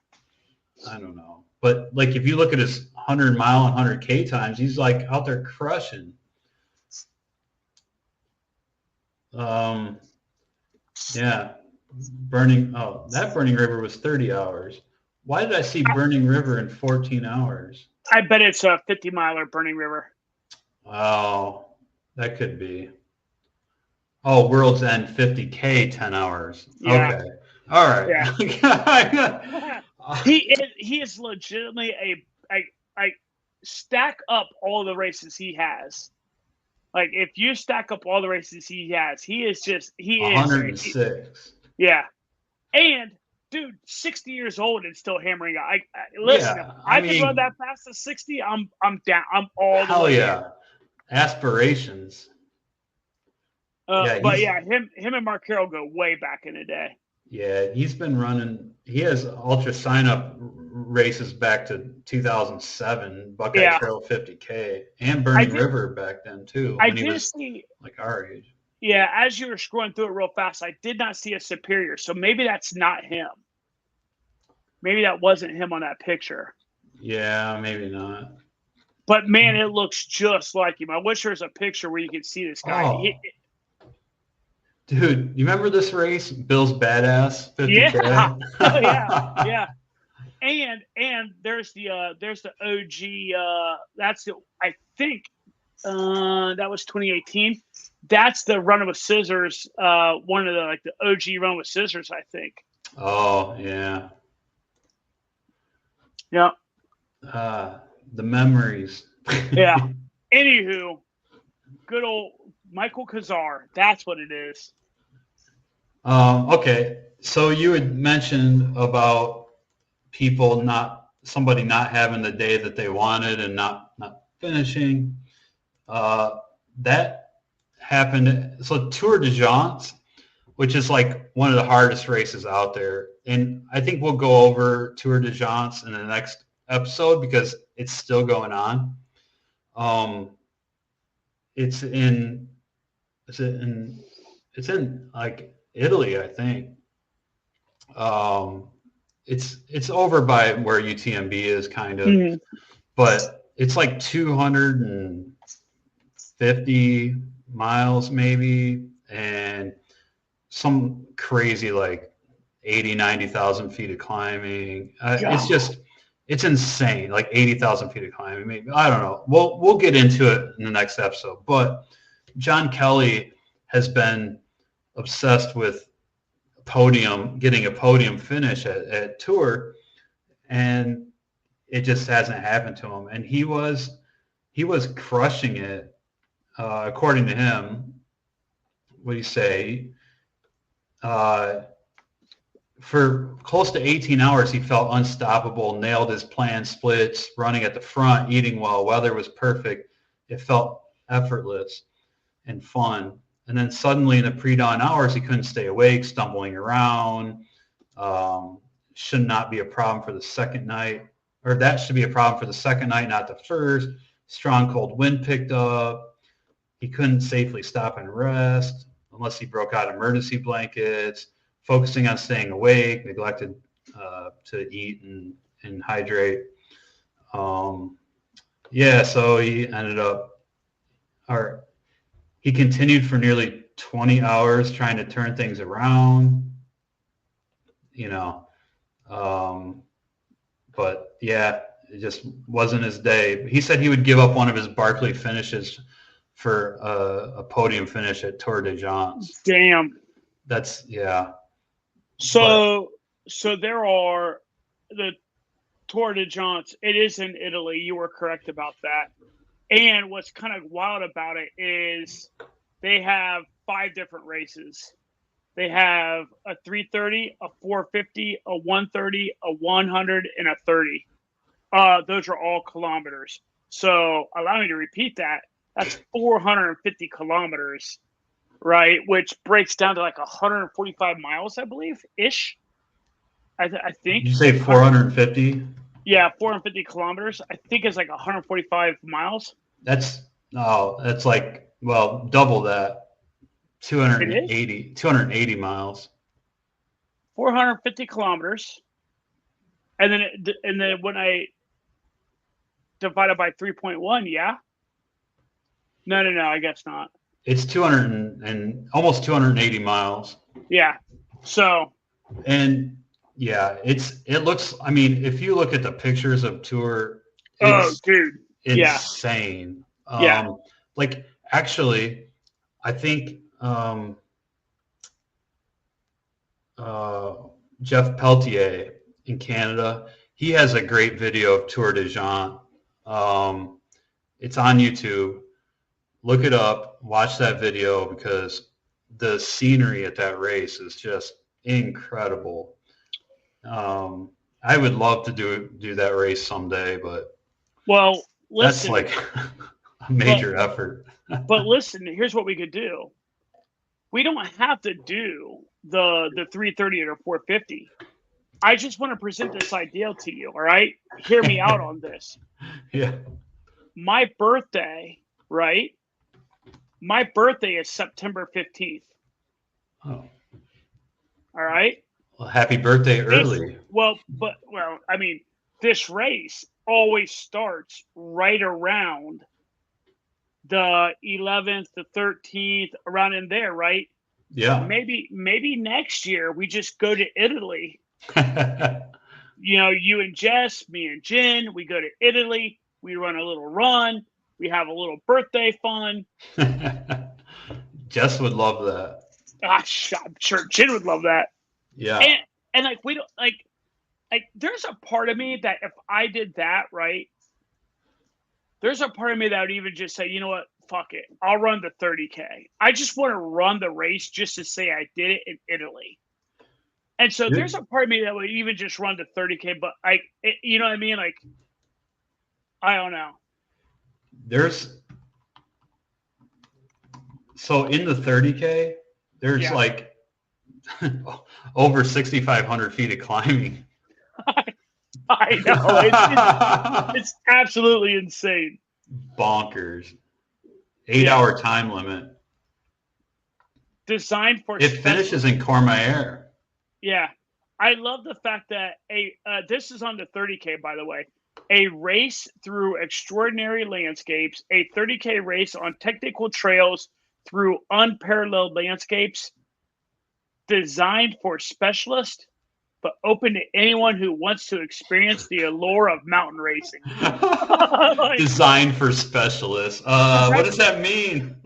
Speaker 1: don't know. But like if you look at his 100-mile and 100K times, he's like out there crushing. Yeah. That Burning River was 30 hours. Why did I see Burning River in 14 hours?
Speaker 2: I bet it's a 50-miler Burning River.
Speaker 1: Oh, that could be. Oh, World's End 50K 10 hours. Yeah. Okay. All right.
Speaker 2: Yeah. he is legitimately a stack up all the races he has. Like if you stack up all the races he has, he is
Speaker 1: 106.
Speaker 2: Yeah. And dude, 60 years old and still hammering out. Listen, if I can run that fast at 60, I'm down. I'm all the way.
Speaker 1: Hell yeah. Aspirations.
Speaker 2: Him and Mark Carroll go way back in the day.
Speaker 1: Yeah, he's been running. He has ultra sign-up races back to 2007, Buckeye Trail 50K, and Burning River back then too. When he was like our age.
Speaker 2: Yeah, as you were scrolling through it real fast, I did not see a Superior, so maybe that's not him. Maybe that wasn't him on that picture.
Speaker 1: Yeah, maybe not.
Speaker 2: But man, it looks just like him. I wish there was a picture where you could see this guy.
Speaker 1: Oh. Dude, you remember this race, Bill's Badass 50K?
Speaker 2: Yeah. And there's the OG. That's the I think that was 2018. That's the Run with Scissors. One of the OG Run with Scissors, I think.
Speaker 1: Oh yeah.
Speaker 2: Yeah.
Speaker 1: The memories.
Speaker 2: Yeah. Anywho, good old Michael Kazar. That's what it is.
Speaker 1: Okay. So you had mentioned about somebody not having the day that they wanted and not finishing. That happened. So Tor Des Geants, which is like one of the hardest races out there. And I think we'll go over Tor Des Geants in the next episode because it's still going on. It's in like Italy, I think. It's over by where UTMB is kind of, but it's like 250 miles maybe, and some crazy like 90,000 feet of climbing. It's insane, like 80,000 feet of climbing. Maybe, I don't know. We'll get into it in the next episode. But John Kelly has been obsessed with getting a podium finish at Tour, and it just hasn't happened to him. And he was crushing it, according to him. What do you say? For close to 18 hours, he felt unstoppable, nailed his planned splits, running at the front, eating well. Weather was perfect. It felt effortless and fun. And then suddenly in the pre-dawn hours, he couldn't stay awake, stumbling around. Should not be a problem for the second night, or that should be a problem for the second night, not the first. Strong cold wind picked up. He couldn't safely stop and rest unless he broke out emergency blankets. Focusing on staying awake, neglected to eat and hydrate. So he he continued for nearly 20 hours trying to turn things around, but yeah, it just wasn't his day. He said he would give up one of his Barkley finishes for a podium finish at Tor Des Geants.
Speaker 2: Damn.
Speaker 1: That's, yeah.
Speaker 2: So there are the Tor Des Geants. It is in Italy. You were correct about that. And what's kind of wild about it is they have 5 different races. They have a 330, a 450, a 130, a 100, and a 30. Those are all kilometers. So allow me to repeat that. That's 450 kilometers, right? Which breaks down to like 145 miles, I believe, ish. I think.
Speaker 1: You say 450?
Speaker 2: Yeah, 450 kilometers. I think it's like 145 miles.
Speaker 1: That's like, well, double that. 280 miles.
Speaker 2: 450 kilometers. And then when I divide it by 3.1, yeah? No, I guess not.
Speaker 1: It's 200 and almost 280 miles.
Speaker 2: Yeah. So.
Speaker 1: And yeah, it looks, I mean, if you look at the pictures of Tour, it's insane.
Speaker 2: Yeah.
Speaker 1: Like, actually, I think Jeff Peltier in Canada, he has a great video of Tor Des Geants. It's on YouTube. Look it up, watch that video, because the scenery at that race is just incredible. I would love to do that race someday, but listen, that's like a major effort.
Speaker 2: But listen, here's what we could do. We don't have to do the 330 or 450. I just want to present this idea to you, all right? Hear me out on this.
Speaker 1: Yeah.
Speaker 2: My birthday, right? My birthday is September 15th.
Speaker 1: Oh.
Speaker 2: All right?
Speaker 1: Well, happy birthday early.
Speaker 2: I mean, this race always starts right around the 11th, the 13th, around in there, right?
Speaker 1: Yeah.
Speaker 2: Maybe next year we just go to Italy. You and Jess, me and Jen, we go to Italy. We run a little run. We have a little birthday fun.
Speaker 1: Jess would love that.
Speaker 2: I'm sure Jen would love that.
Speaker 1: Yeah.
Speaker 2: And like, we don't like there's a part of me that if I did that, right, there's a part of me that would even just say, you know what, fuck it, I'll run the 30K. I just want to run the race just to say I did it in Italy. And so there's a part of me that would even just run the 30K, but you know what I mean? Like, I don't know.
Speaker 1: So in the 30K, there's like over 6,500 feet of climbing.
Speaker 2: I know. It's absolutely insane.
Speaker 1: Bonkers. 8-hour time limit.
Speaker 2: Designed for.
Speaker 1: It finishes in Courmayeur.
Speaker 2: Yeah. I love the fact that this is on the 30K, by the way. A race through extraordinary landscapes, a 30K race on technical trails through unparalleled landscapes, designed for specialists, but open to anyone who wants to experience the allure of mountain racing.
Speaker 1: Designed for specialists. What does that mean?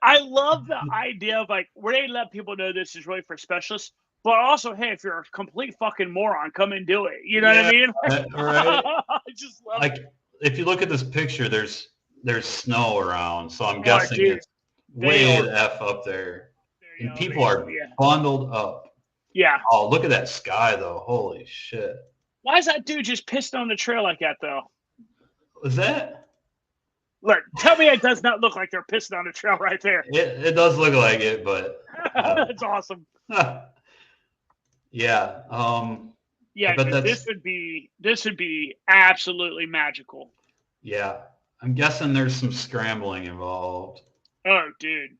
Speaker 2: I love the idea of like where they let people know this is really for specialists, but also, hey, if you're a complete fucking moron, come and do it. You know what I mean?
Speaker 1: Right.
Speaker 2: I just love
Speaker 1: it. If you look at this picture, there's snow around, so I'm guessing it's way the F up there. And people are bundled up.
Speaker 2: Yeah.
Speaker 1: Oh, look at that sky, though. Holy shit.
Speaker 2: Why is that dude just pissing on the trail like that, though?
Speaker 1: Was that?
Speaker 2: Look, tell me it does not look like they're pissing on the trail right there.
Speaker 1: It does look like it, but...
Speaker 2: That's awesome.
Speaker 1: Yeah.
Speaker 2: This would be absolutely magical.
Speaker 1: Yeah. I'm guessing there's some scrambling involved.
Speaker 2: Oh, dude.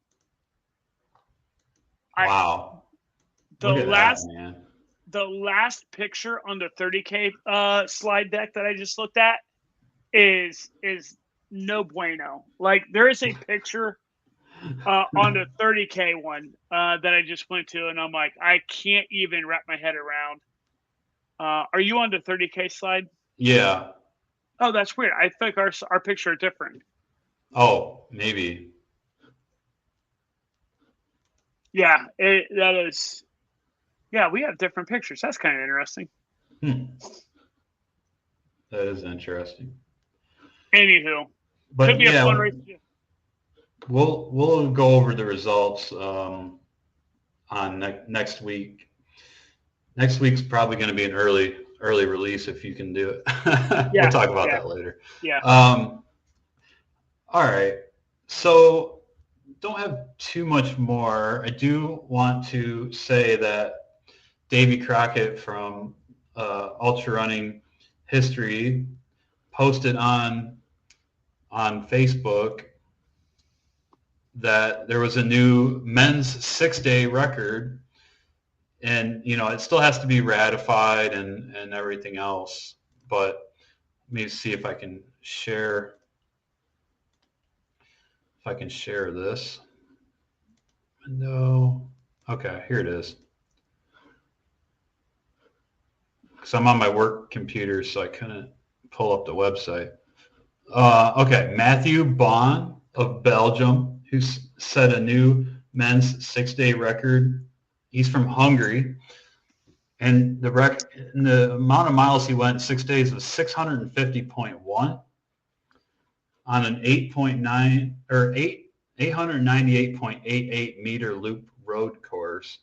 Speaker 1: Wow.
Speaker 2: The last picture on the 30K slide deck that I just looked at is no bueno. Like, there is a picture on the 30K one that I just went to, and I'm like, I can't even wrap my head around. Are you on the 30K slide?
Speaker 1: Yeah.
Speaker 2: Oh, that's weird. I think our picture is different.
Speaker 1: Oh, maybe.
Speaker 2: Yeah, that is. Yeah, we have different pictures. That's kind of interesting.
Speaker 1: That is interesting.
Speaker 2: Anywho,
Speaker 1: but
Speaker 2: could be a fun race.
Speaker 1: We'll go over the results on next week. Next week's probably going to be an early release if you can do it. We'll talk about that later.
Speaker 2: Yeah.
Speaker 1: All right. So don't have too much more. I do want to say that Davy Crockett from Ultra Running History posted on Facebook that there was a new men's 6-day record, and it still has to be ratified and everything else. But let me see if I can share this. No. Okay, here it is. Because I'm on my work computer, so I couldn't pull up the website. Okay, Matthieu Bonne of Belgium, who set a new men's 6-day record. He's from Hungary, and the amount of miles he went 6 days was 650.1 on an 898.88 meter loop road course.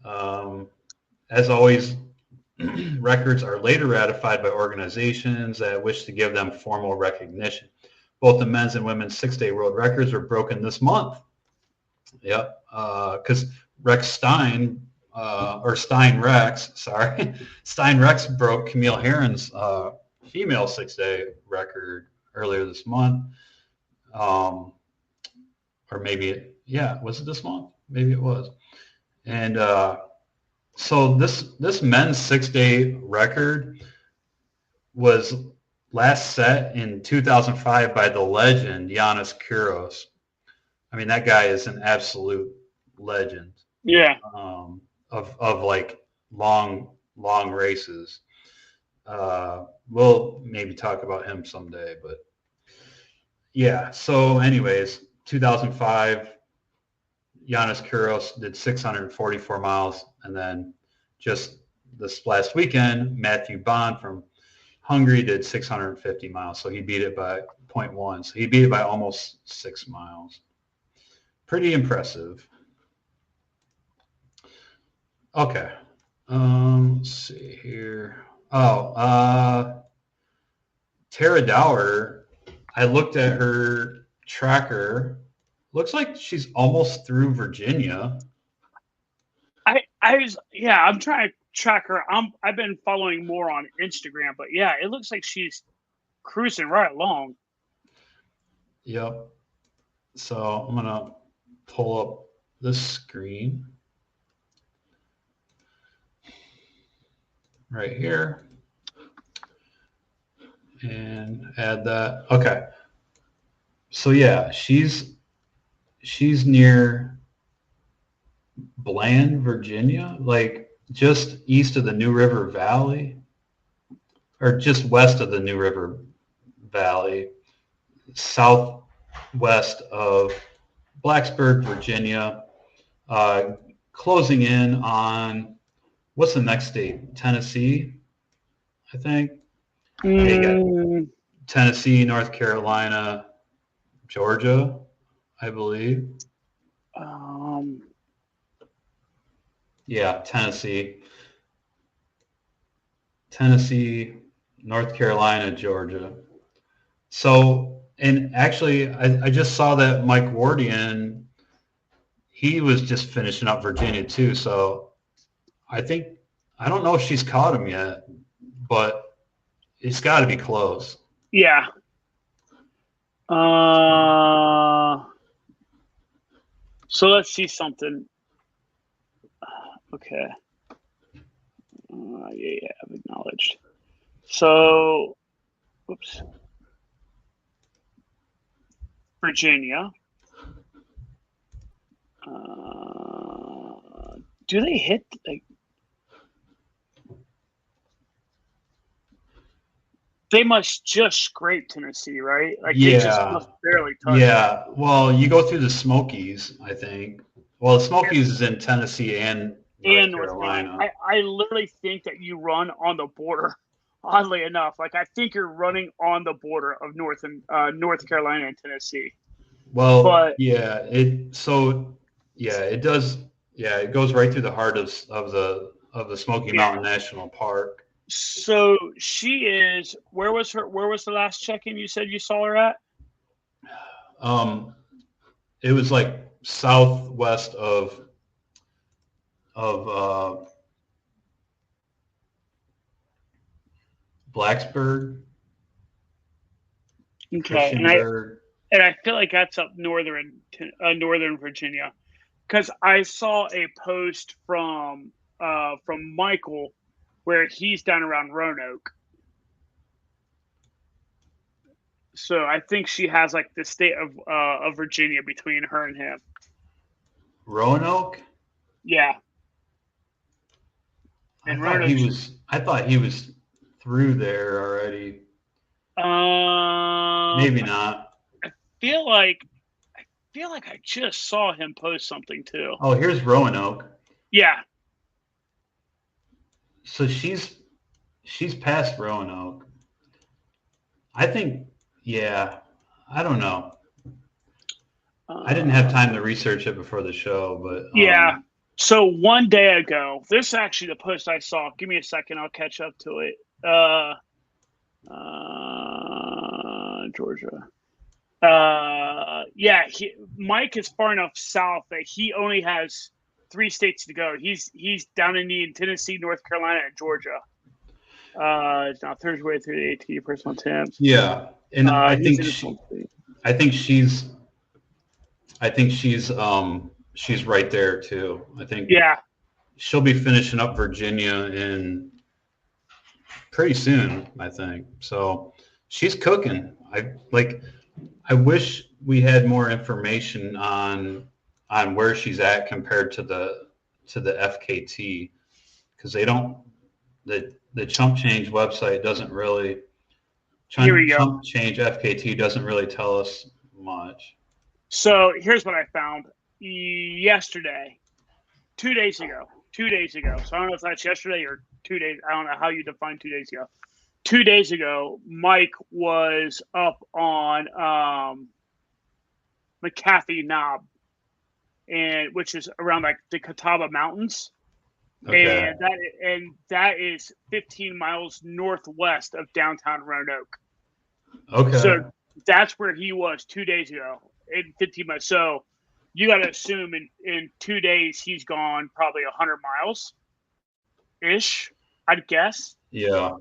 Speaker 1: As always, records are later ratified by organizations that wish to give them formal recognition. Both the men's and women's 6-day world records were broken this month. Yep, because Stein Rex broke Camille Herron's female 6-day record earlier this month. Or maybe was it this month? Maybe it was. And so this men's 6-day record was last set in 2005 by the legend Yiannis Kouros. I mean, that guy is an absolute legend.
Speaker 2: Yeah.
Speaker 1: Of like long races. We'll maybe talk about him someday, but yeah. So anyways, 2005, Yiannis Kouros did 644 miles. And then just this last weekend, Matthieu Bonne from Hungary did 650 miles. So he beat it by 0.1. So he beat it by almost 6 miles. Pretty impressive. Okay. Let's see here. Tara Dower, I looked at her tracker. Looks like she's almost through Virginia.
Speaker 2: I'm trying to track her. I've been following more on Instagram, but yeah, it looks like she's cruising right along.
Speaker 1: Yep. So I'm gonna pull up this screen right here and add that. Okay. So yeah, she's near Bland, Virginia, like just east of the New River Valley, or just west of the New River Valley, southwest of Blacksburg, Virginia, closing in on, what's the next state? Tennessee, I think. Tennessee, North Carolina, Georgia, I believe. Yeah, Tennessee, North Carolina, Georgia. So, and actually, I just saw that Mike Wardian, he was just finishing up Virginia too. So I don't know if she's caught him yet, but it's got to be close.
Speaker 2: Yeah. So let's see something. Okay. Yeah, I've acknowledged. So, oops. Virginia. Do they hit like? They must just scrape Tennessee, right? Like they just must barely touch.
Speaker 1: Yeah. Well, you go through the Smokies, I think. Well, the Smokies is in Tennessee and North Carolina.
Speaker 2: I literally think that you run on the border. Oddly enough, like I think you're running on the border of North Carolina and Tennessee.
Speaker 1: Well, but, it does. Yeah, it goes right through the heart of the Smoky Mountain National Park.
Speaker 2: So she is. Where was the last check-in you said you saw her at?
Speaker 1: It was like southwest of Blacksburg.
Speaker 2: Okay, and I feel like that's up northern Virginia, because I saw a post from Michael where he's down around Roanoke. So I think she has like the state of Virginia between her and him.
Speaker 1: Roanoke?
Speaker 2: Yeah.
Speaker 1: And I thought he was through there already. Maybe not.
Speaker 2: I feel like I just saw him post something too.
Speaker 1: Oh, here's Roanoke.
Speaker 2: Yeah.
Speaker 1: So she's past Roanoke. I think, yeah. I don't know. I didn't have time to research it before the show, but
Speaker 2: yeah. So one day ago, this is actually the post I saw. Give me a second, I'll catch up to it. Georgia. Mike is far enough south that he only has 3 states to go. He's down in Tennessee, North Carolina, and Georgia. It's now Thursday through the AT personal temps.
Speaker 1: Yeah, and I think she's right there too. I think she'll be finishing up Virginia in pretty soon, I think. So she's cooking. I wish we had more information on where she's at compared to the FKT, because they don't, the Chump Change website doesn't really, Chump Change FKT doesn't really tell us much.
Speaker 2: So here's what I found yesterday, 2 days ago. So I don't know if that's yesterday or 2 days. I don't know how you define 2 days ago. 2 days ago, Mike was up on McAfee Knob, which is around like the Catawba Mountains. Okay. And that is 15 miles northwest of downtown Roanoke.
Speaker 1: Okay.
Speaker 2: So that's where he was 2 days ago in 15 miles. So you got to assume in 2 days he's gone probably 100 miles ish, I'd guess.
Speaker 1: Yeah.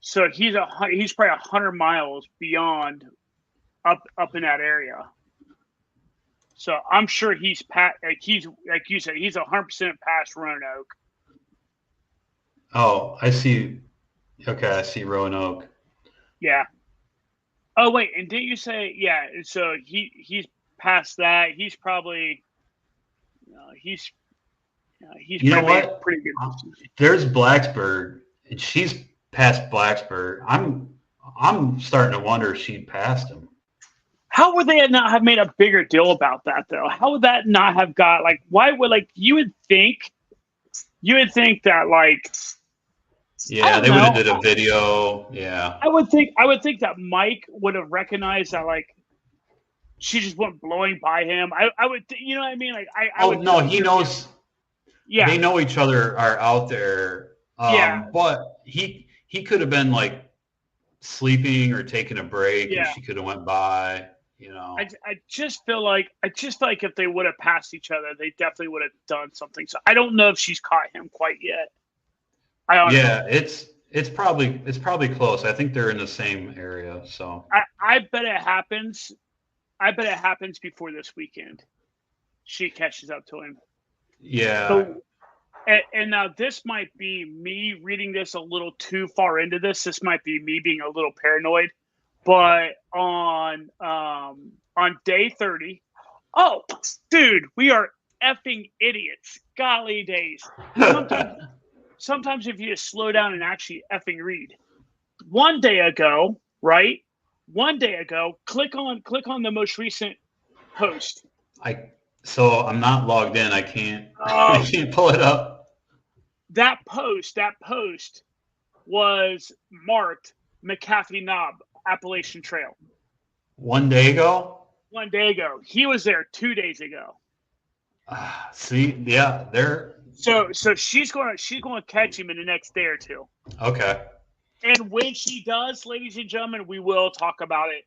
Speaker 2: So he's probably 100 miles beyond up in that area. So I'm sure he's like you said, he's 100% past Roanoke.
Speaker 1: Oh, I see. Okay, I see Roanoke.
Speaker 2: Yeah. Oh wait, and didn't you say So he's past that. He's probably he's
Speaker 1: you know what?
Speaker 2: Pretty good.
Speaker 1: There's Blacksburg, and she's past Blacksburg. I'm starting to wonder if she passed him.
Speaker 2: How would they not have made a bigger deal about that though? How would that not have got why would you would think that
Speaker 1: yeah, they would have did a video. Yeah.
Speaker 2: I would think that Mike would have recognized that she just went blowing by him. I would you know what I mean?
Speaker 1: He knows. Yeah. They know each other are out there. But he could have been sleeping or taking a break, and she could have went by. You know,
Speaker 2: I just feel like if they would have passed each other, they definitely would have done something. So I don't know if she's caught him quite yet. I don't know.
Speaker 1: It's probably close. I think they're in the same area. So
Speaker 2: I bet it happens. I bet it happens before this weekend. She catches up to him.
Speaker 1: Yeah.
Speaker 2: So, and now this might be me reading this a little too far into this. This might be me being a little paranoid. But on day 30, oh, dude, we are effing idiots. Golly days. Sometimes if you just slow down and actually effing read. 1 day ago, right? 1 day ago, click on the most recent post.
Speaker 1: So I'm not logged in. I can't I can't pull it up.
Speaker 2: That post was marked McAfee Knob Appalachian Trail.
Speaker 1: 1 day ago?
Speaker 2: 1 day ago. He was there 2 days ago.
Speaker 1: See, yeah, they're
Speaker 2: so she's going to catch him in the next day or two.
Speaker 1: Okay.
Speaker 2: And when she does, ladies and gentlemen, we will talk about it.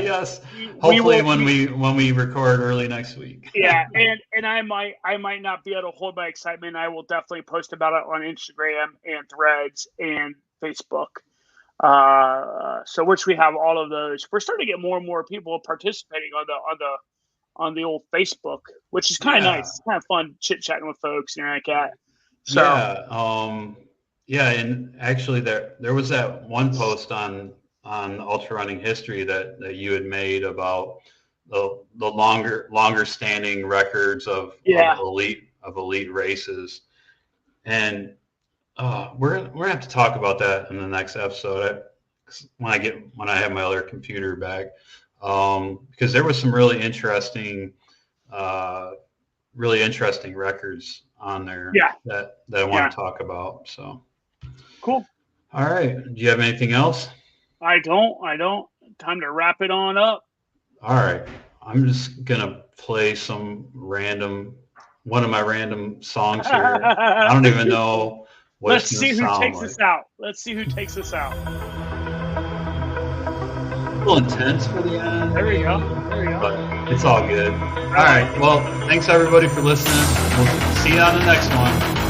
Speaker 1: Yes. Hopefully when we record early next week.
Speaker 2: Yeah, and I might not be able to hold my excitement. I will definitely post about it on Instagram and Threads and Facebook. So which we have all of those. We're starting to get more and more people participating on the old Facebook, which is kind of nice. It's kind of fun chit chatting with folks and like that. So
Speaker 1: yeah, and actually there was that one post on ultra running history that you had made about the longer standing records of elite races, and we're gonna have to talk about that in the next episode when I have my other computer back, because there was some really interesting records on there that I want to talk about. So
Speaker 2: cool.
Speaker 1: All right. Do you have anything else?
Speaker 2: I don't. Time to wrap it on up.
Speaker 1: All right. I'm just gonna play one of my random songs here. I don't even know what
Speaker 2: Let's see who takes us out. Let's see who takes us out.
Speaker 1: A little intense for the end.
Speaker 2: There we go.
Speaker 1: But it's all good. All right. Well, thanks everybody for listening. We'll see you on the next one.